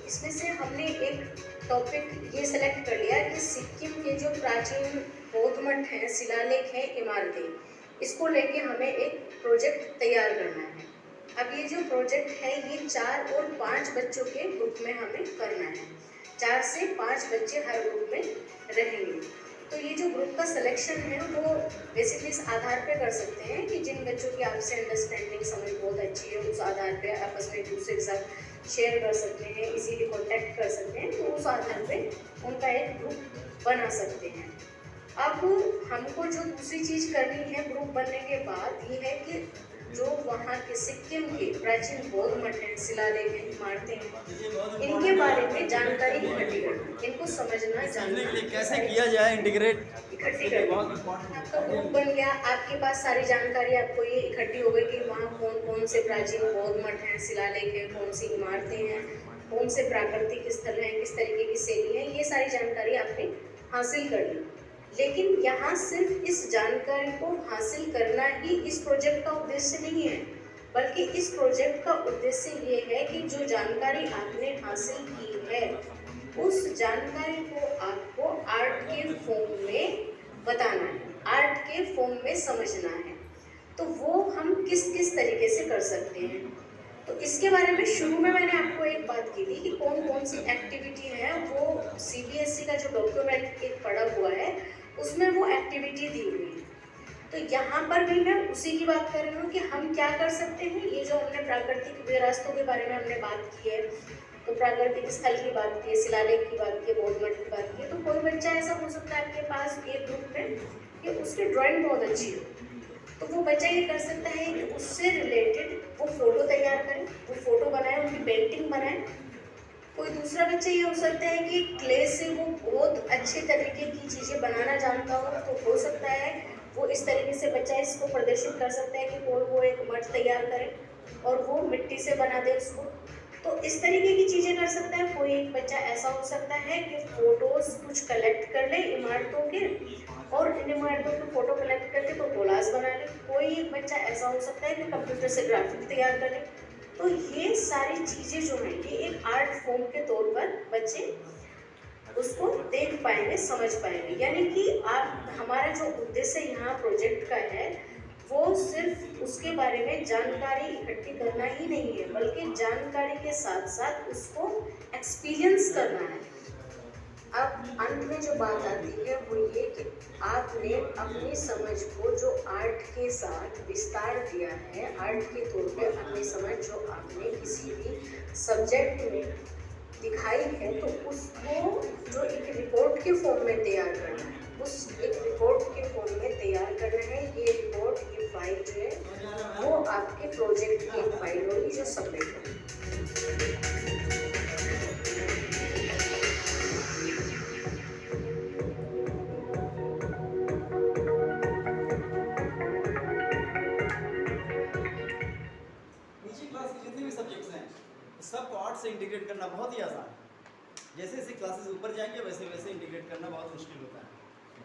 इसमें से हमने एक टॉपिक ये सेलेक्ट कर लिया कि सिक्किम के जो प्राचीन बौद्ध मठ हैं, शिलालेख हैं, इमारतें, इसको लेके हमें एक प्रोजेक्ट तैयार करना है। अब ये जो प्रोजेक्ट है ये 4 और 5 बच्चों के ग्रुप में हमें करना है। 4 से 5 बच्चे हर ग्रुप में रहेंगे। तो ये जो ग्रुप का सिलेक्शन है वो बेसिकली इस आधार पे कर सकते हैं कि जिन बच्चों की आपसे अंडरस्टैंडिंग समझ बहुत अच्छी है, उस आधार पे आपस में एक दूसरे के साथ शेयर कर सकते हैं, इजीली कॉन्टैक्ट कर सकते हैं, तो उस आधार पे उनका एक ग्रुप बना सकते हैं। अब हमको जो दूसरी चीज़ करनी है ग्रुप बनने के बाद ये है कि जो वहाँ के सिक्किम के प्राचीन बौद्ध मठ हैं, शिलालेख हैं, इमारतें हैं, इनके बारे में जानकारी इकट्ठी करना, इनको समझना, जानना, कैसे किया जाए इंटीग्रेट इकट्ठी करना। आपका ग्रुप बन गया, आपके पास सारी जानकारी आपको ये इकट्ठी हो गई कि वहाँ कौन कौन से प्राचीन बौद्ध मठ हैं, शिलालेख हैं, कौन सी इमारतें हैं, कौन से प्राकृतिक स्थल हैं, किस तरीके की शैली है, ये सारी जानकारी आपने हासिल कर ली। लेकिन यहाँ सिर्फ इस जानकारी को हासिल करना ही इस प्रोजेक्ट का उद्देश्य नहीं है, बल्कि इस प्रोजेक्ट का उद्देश्य ये है कि जो जानकारी आपने हासिल की है उस जानकारी को आपको आर्ट के फॉर्म में बताना है, आर्ट के फॉर्म में समझना है। तो वो हम किस किस तरीके से कर सकते हैं, तो इसके बारे में शुरू में मैंने आपको एक बात की थी कि कौन कौन सी एक्टिविटी है। वो CBSE का जो डॉक्यूमेंट एक पड़ा हुआ है उसमें वो एक्टिविटी दी हुई है। तो यहाँ पर भी मैं उसी की बात कर रही हूँ कि हम क्या कर सकते हैं। ये जो हमने प्राकृतिक विरासतों के बारे में हमने बात की है, तो प्राकृतिक स्थल की बात की है, शिलालेख की बात की है, बौद्ध मठ की बात की है, तो कोई बच्चा ऐसा हो सकता है आपके पास एक ग्रुप में कि उसकी ड्राइंग बहुत अच्छी हो, तो वो बच्चा ये कर सकता है कि उससे रिलेटेड वो फोटो तैयार करे, वो फोटो बनाए, उनकी पेंटिंग बनाए। कोई दूसरा बच्चा ये हो सकता है कि क्ले से वो बहुत अच्छे तरीके की चीज़ें बनाना जानता हो, तो हो सकता है वो इस तरीके से बच्चा इसको प्रदर्शित कर सकता है कि वो एक मठ तैयार करे और वो मिट्टी से बना दे उसको। तो इस तरीके की चीज़ें कर सकता है। कोई एक बच्चा ऐसा हो सकता है कि फ़ोटोज़ कुछ कलेक्ट कर ले इमारतों के और इन इमारतों के फ़ोटो कलेक्ट करके तो कोलाज बना ले। कोई एक बच्चा ऐसा हो सकता है कि कंप्यूटर से ग्राफिक तैयार कर ले। तो ये सारी चीज़ें जो हैं ये एक आर्ट फॉर्म के तौर पर बच्चे उसको देख पाएंगे, समझ पाएंगे। यानी कि आप हमारा जो उद्देश्य यहाँ प्रोजेक्ट का है वो सिर्फ उसके बारे में जानकारी इकट्ठी करना ही नहीं है, बल्कि जानकारी के साथ साथ उसको एक्सपीरियंस करना है। अब अंत में जो बात आती है वो ये कि आपने अपनी समझ को जो आर्ट के साथ विस्तार दिया है, आर्ट के तौर पे अपनी समझ जो आपने किसी भी सब्जेक्ट में दिखाई है, तो उसको जो एक रिपोर्ट के फॉर्म में तैयार करना है, उस एक रिपोर्ट के फॉर्म में तैयार करना है। ये रिपोर्ट, ये फाइल जो है वो आपके प्रोजेक्ट की एक फाइल होगी जो सबमिट होगी। नीचे क्लास के जितने भी सब्जेक्ट्स हैं सबको आर्ट से इंटीग्रेट करना बहुत ही आसान है। जैसे जैसे क्लासेस ऊपर जाएंगे वैसे वैसे इंटीग्रेट करना बहुत मुश्किल होता है।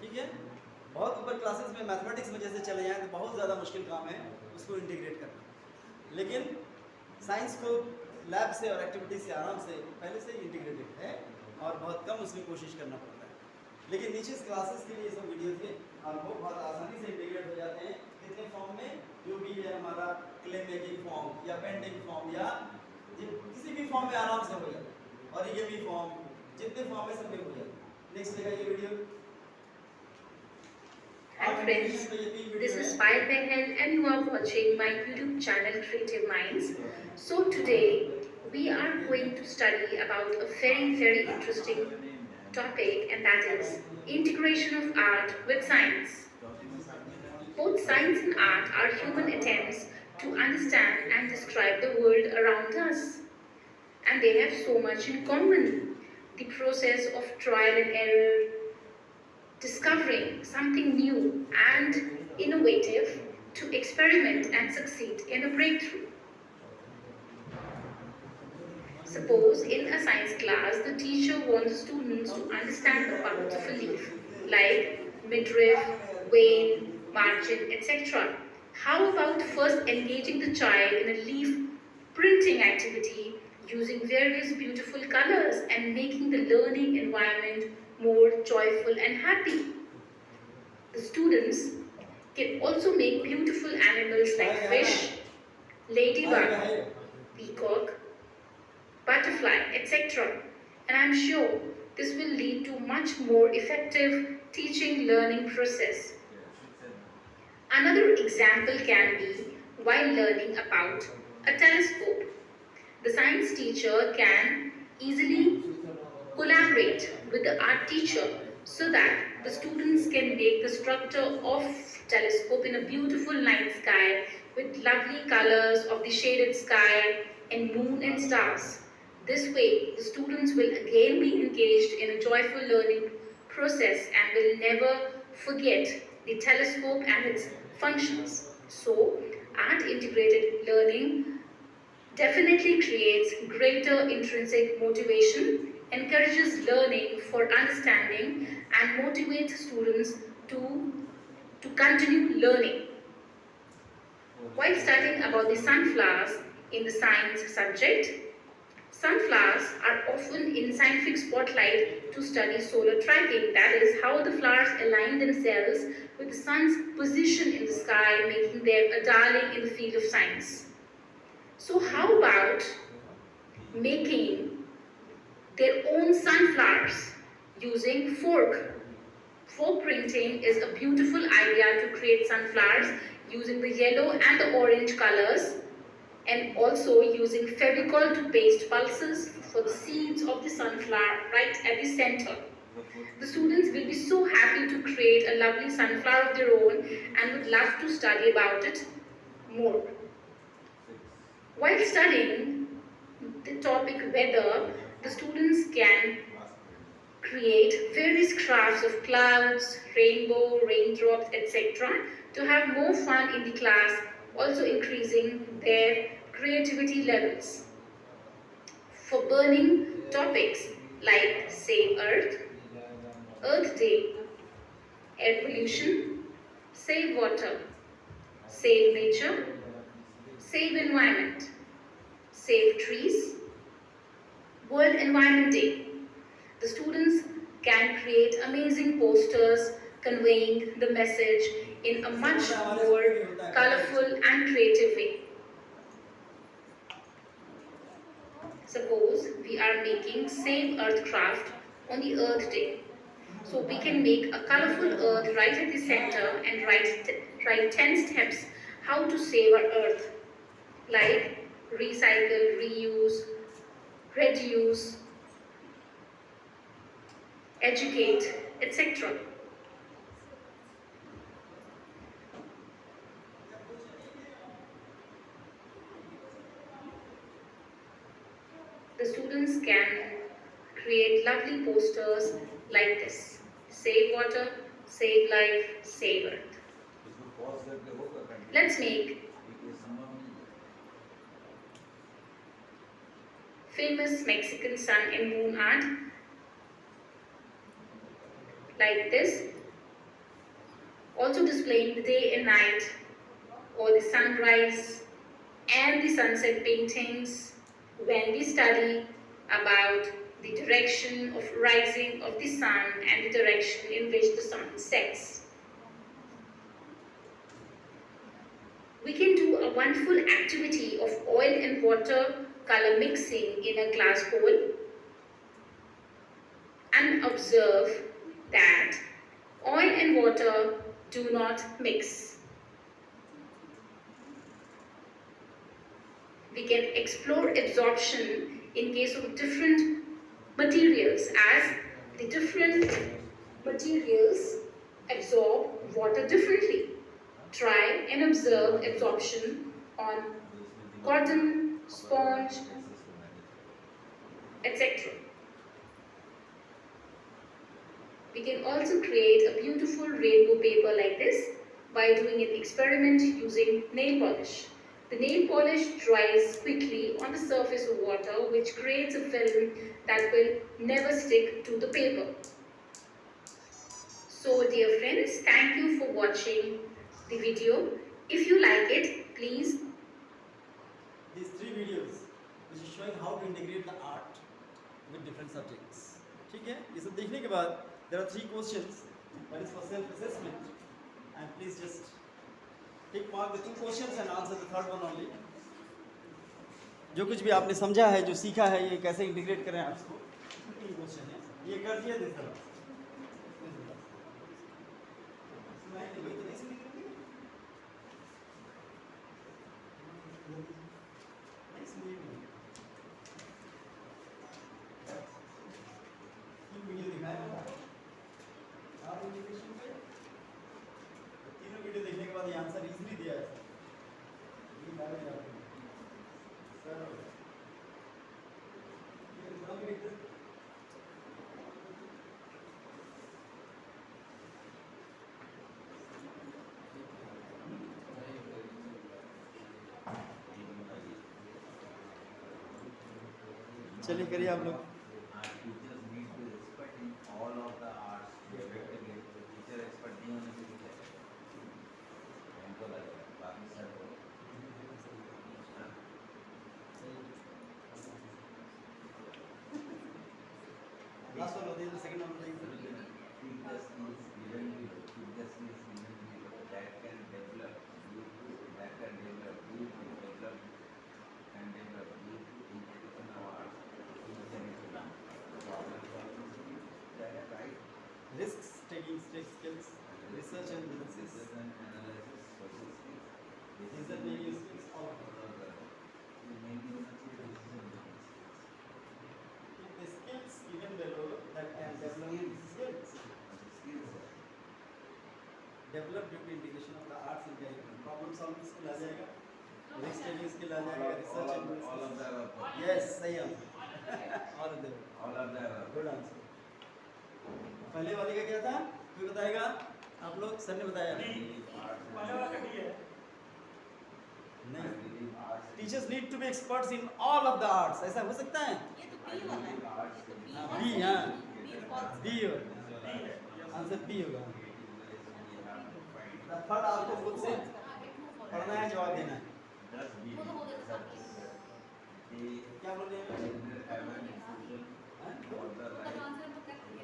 ठीक है, बहुत ऊपर क्लासेस में मैथमेटिक्स में जैसे चले जाएँ तो बहुत ज़्यादा मुश्किल काम है उसको इंटीग्रेट करना, लेकिन साइंस को लैब से और एक्टिविटी से आराम से पहले से ही इंटीग्रेटेड है और बहुत कम उसमें कोशिश करना पड़ता है। लेकिन नीचे क्लासेस के लिए ये सब वीडियो थे और वो बहुत आसानी से इंटीग्रेट हो जाते हैं कितने फॉर्म में, जो भी है हमारा क्ले मेकिंग फॉर्म या पेंटिंग फॉर्म या किसी भी फॉर्म में आराम से हो जाता है। और ये भी फॉर्म जितने फॉर्म में सब में हो जाता है। नेक्स्ट देखा ये video. Hi friends, this is Payal Behel and you are watching my YouTube channel Creative Minds. So today we are going to study about a very interesting topic, and that is integration of art with science. Both science and art are human attempts to understand and describe the world around us, and they have so much in common. The process of trial and error, discovering something new and innovative to experiment and succeed in a breakthrough. Suppose in a science class, the teacher wants students to understand the parts of a leaf, like midrif, vein, margin, etc. How about first engaging the child in a leaf printing activity using various beautiful colors and making the learning environment more joyful and happy? The students can also make beautiful animals like fish, ladybug, peacock, butterfly, etc. And I'm sure this will lead to much more effective teaching learning process. Another example can be while learning about a telescope. The science teacher can easily collaborate with the art teacher so that the students can make the structure of telescope in a beautiful night sky with lovely colors of the shaded sky and moon and stars. This way the students will again be engaged in a joyful learning process and will never forget the telescope and its functions. So art integrated learning definitely creates greater intrinsic motivation, encourages learning for understanding, and motivates students to continue learning. While studying about the sunflowers in the science subject, sunflowers are often in scientific spotlight to study solar tracking, that is, how the flowers align themselves with the sun's position in the sky, making them a darling in the field of science. So how about making their own sunflowers using fork? Fork printing is a beautiful idea to create sunflowers using the yellow and the orange colors, and also using Fevicol to paste pulses for the seeds of the sunflower right at the center. The students will be so happy to create a lovely sunflower of their own and would love to study about it more. While studying the topic weather, the students can create various crafts of clouds, rainbow, raindrops, etc. to have more fun in the class, also increasing their creativity levels. For burning topics like Save Earth, Earth Day, air pollution, save water, save nature, save environment, Save trees. World Environment Day. The students can create amazing posters conveying the message in a much more colorful and creative way. Suppose we are making Save Earth craft on the Earth Day. So we can make a colorful earth right at the center and write 10 steps how to save our earth, like recycle, reuse, reduce, educate, etc. The students can create lovely posters like this: save water, save life, save earth. इसको pause करके होगा continue। Let's make ये संभव नहीं है। famous Mexican sun and moon art like this, also displaying the day and night, or the sunrise and the sunset paintings when we study about the direction of rising of the sun and the direction in which the sun sets. We can do a wonderful activity of oil and water color mixing in a glass bowl and observe that oil and water do not mix. We can explore absorption in case of different materials, as the different materials absorb water differently. Try and observe absorption on cotton, sponge, etc. We can also create a beautiful rainbow paper like this by doing an experiment using nail polish. The nail polish dries quickly on the surface of water, which creates a film that will never stick to the paper. So dear friends, thank you for watching the video. If you like it, please. These 3 videos which is showing how to integrate the art with different subjects. ठीक है, ये सब देखने के बाद there are 3 questions. One is for self-assessment, and please just take mark the 2 questions and answer the third one only. जो कुछ भी आपने समझा है, जो सीखा है, ये कैसे इंटीग्रेट करें आर्ट्स को, 3 क्वेश्चन है, ये कर दिया देता है। तीनों वीडियो देखने के बाद ये आंसर इजीली दिया है चलिए करिए आप लोग। Teachers need to expert in all of the arts. Effectively, teacher expert नहीं होने से क्या है? हमको लग रहा है बाकी सब लास्ट वाला दे दो, सेकंड वाला दे दो। Teachers is given to you. Teachers is given to you. That can develop you to, that can develop you to develop and develop you to integration of arts. Risks taking skills, research and analysis, decision making skills, all of them. The skills given below that can develop skills. Develop due to integration of the arts and curriculum. Problem solving skill आ जाएगा, risk taking skill आ जाएगा, research and all of the above. yes, सही answer, all of them. All of the above. Good answer. पहले वाले का क्या था, कोई बताएगा? आप लोग, सर ने बताया नहीं। Teachers need to be experts in all of the arts, ऐसा हो सकता है? बी, हाँ बी होगा आंसर, बी होगा। थर्ड आपको खुद से पढ़ना है, जवाब देना है। they क्या बोल रहे हैं? will have an infusion for the life,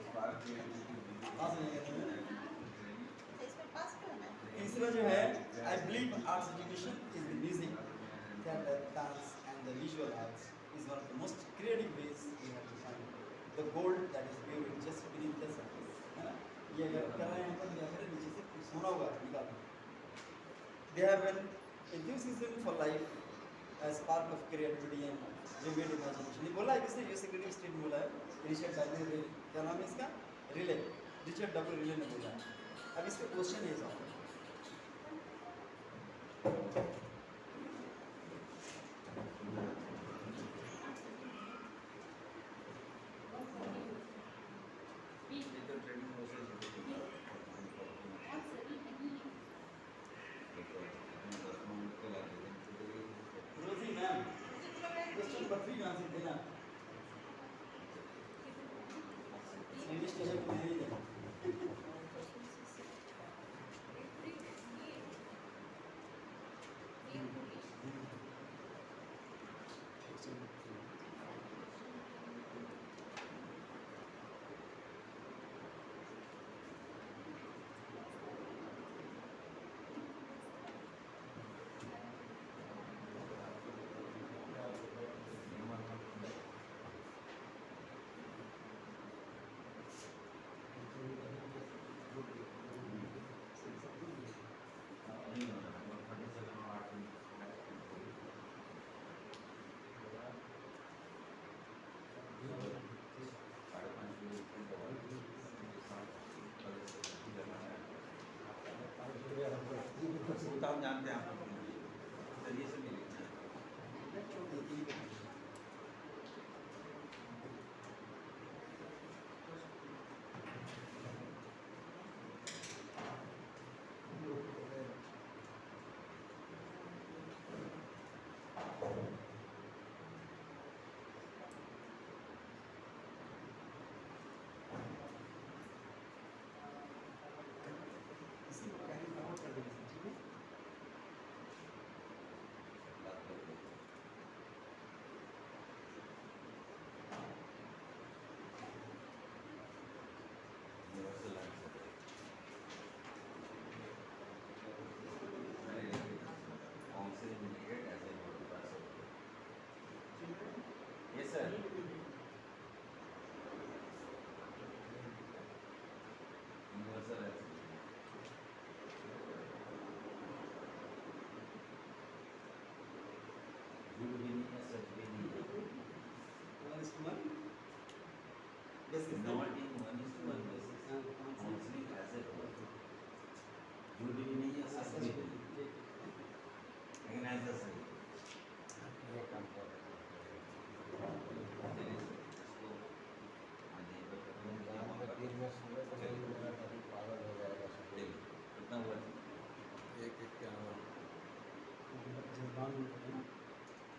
spark creativity, पास नहीं करते हैं। इसमें पास करना है। तीसरा जो है, I believe arts education is the music, theatre, dance and the visual arts is one of the most creative ways we have to find the gold that is buried just beneath the surface, है ना? ये अगर कर रहे हैं हम तो या फिर नीचे से कुछ सोना होगा निकाल। They have an enthusiasm for life as spark of creativity and vivid imagination. ये बोला है किसने? ये सेक्रेटरी स्टेट में बोला है, रिचर्ड डब्ल्यू, क्या नाम है इसका? रिले, रिचर्ड डब्ल्यू रिले ने बोला है। अब इसका क्वेश्चन है साहब, digital training process रोजी मैम, क्वेश्चन नंबर 3 आंसर देना। इंग्लिश टीचर को नहीं देना। हम जानते हैं आप चलिए से मिलेंगे। इसी को कैरी फॉरवर्ड कर देंगे, ठीक है? Yes, sir. Universal access. Good being a such being. 1:1 basis, Not in 1:1 basis. Counseling as a whole. Good being a such being. Again as a same. कितना हुआ? एक क्या हुआ?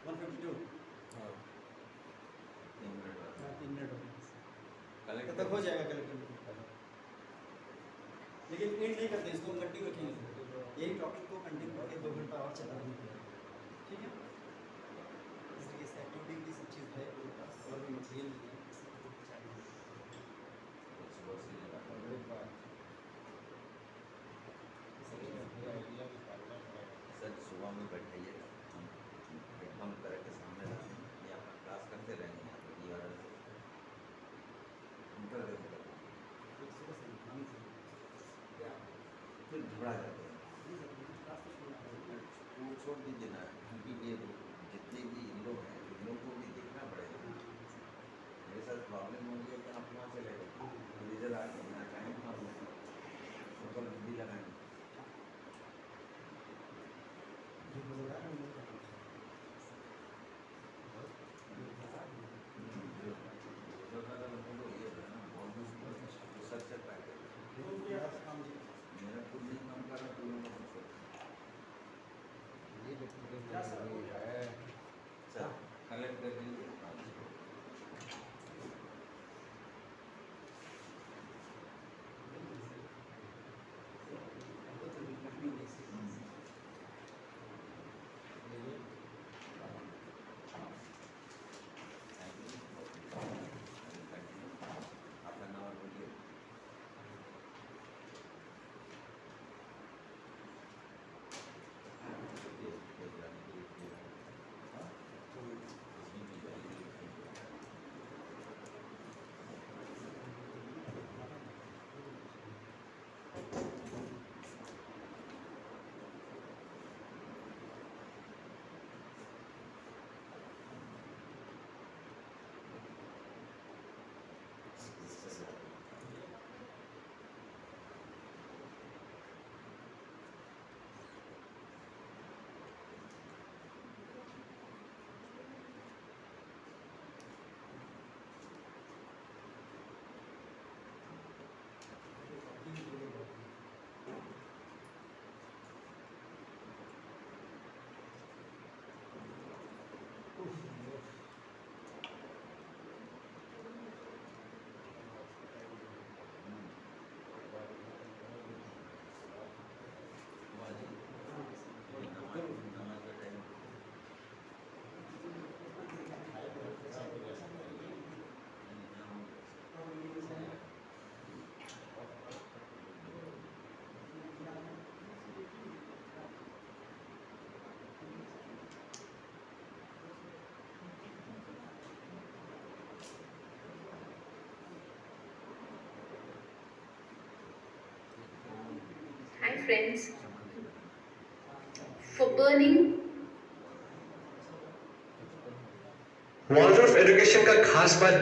152 हाँ 3 मिनट बाद 3 मिनट हो गए। कलेक्ट तब तक हो जाएगा कलेक्टर। लेकिन एंड नहीं करते, इसको कंटिन्यू रखेंगे, यही टॉपिक को कंटिन्यू करके 2 घंटा और चला देंगे, ठीक है? इस तरीके से एक्टिविटी की सब चीज़ है मेरे पास, और भी मटेरियल भी है। सुबह से सर सुबह में बैठाइए, हम करेक्ट के सामने रहेंगे या अपना क्लास करते रहेंगे यहाँ पर ये वाला उनका देखेगा फिर घबरा जाते हैं। वो छोड़ दीजिए ना, क्योंकि ये जितने भी इन लोग हैं इन लोग को भी देखना पड़ेगा। मेरे साथ प्रॉब्लम होगी कि आप वहाँ चले गए रिजल्ट आ गए ना टाइम कहाँ होगा ऊपर बिजली लगाएंगे। मेरा खुद नहीं काम कर रहा तो सर कलेक्ट कर दीजिए। friends for burning वॉल्ड्रॉफ एजुकेशन का खास बात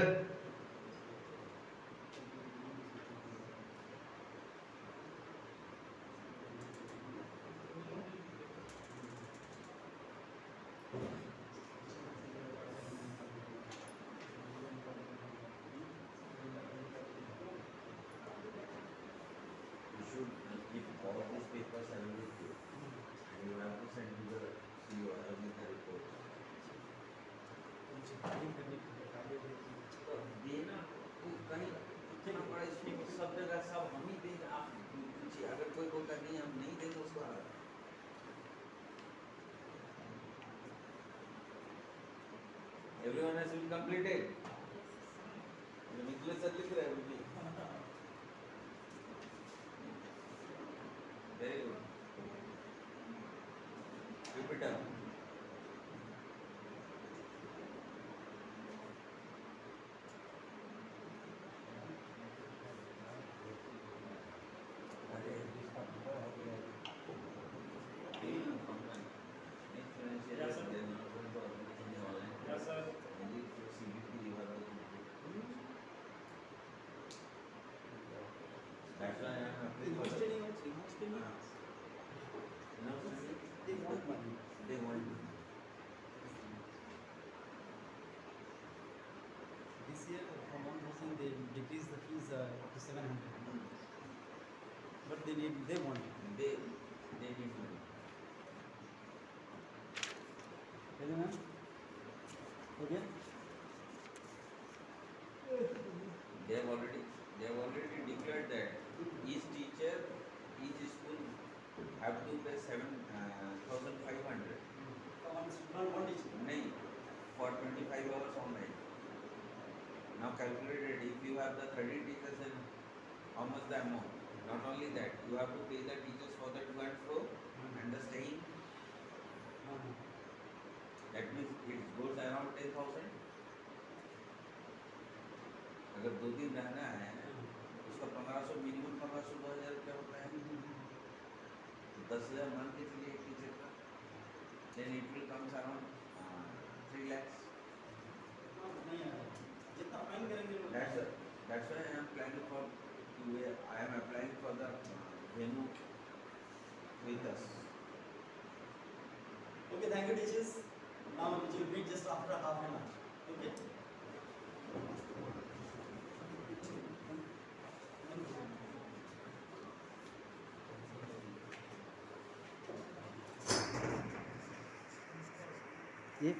You should keep all these papers and with you. And you have to send to the CEO along with the report. देना कोई कहीं इतना बड़ा स्कूल सब जगह सब हम ही देंगे आप पूछिए अगर कोई बोलता नहीं हम नहीं देंगे उसको everyone has been completed निकले सर लिख रहे हैं मुझे very good repeater That's why I am applying for Studying also, you must be No, they want money. they want This year, from 1,000, they decreased the fees up to 700. But they want it. they need money. Okay, ma'am? Okay? They have already declared that each teacher, each school have to pay 7,500. One teacher. नहीं, for 25 hours online. Now calculated, if you have the 30 teachers, then how much the amount? Not only that, you have to pay the teachers for the to and fro and the staying. That means it goes around 10,000. अगर 2 दिन रहना है उसका 1500 minimum 1500 2000 रुपया होता है 10,000 मान के चलिए एक टीचर का then it will comes around 3 lakhs. नहीं आ रहा है। जितना फाइन करेंगे वो- That's why I am planning for I am applying for the venue with us. Okay, thank you, teachers. Now we will meet just after half an hour. Okay? ये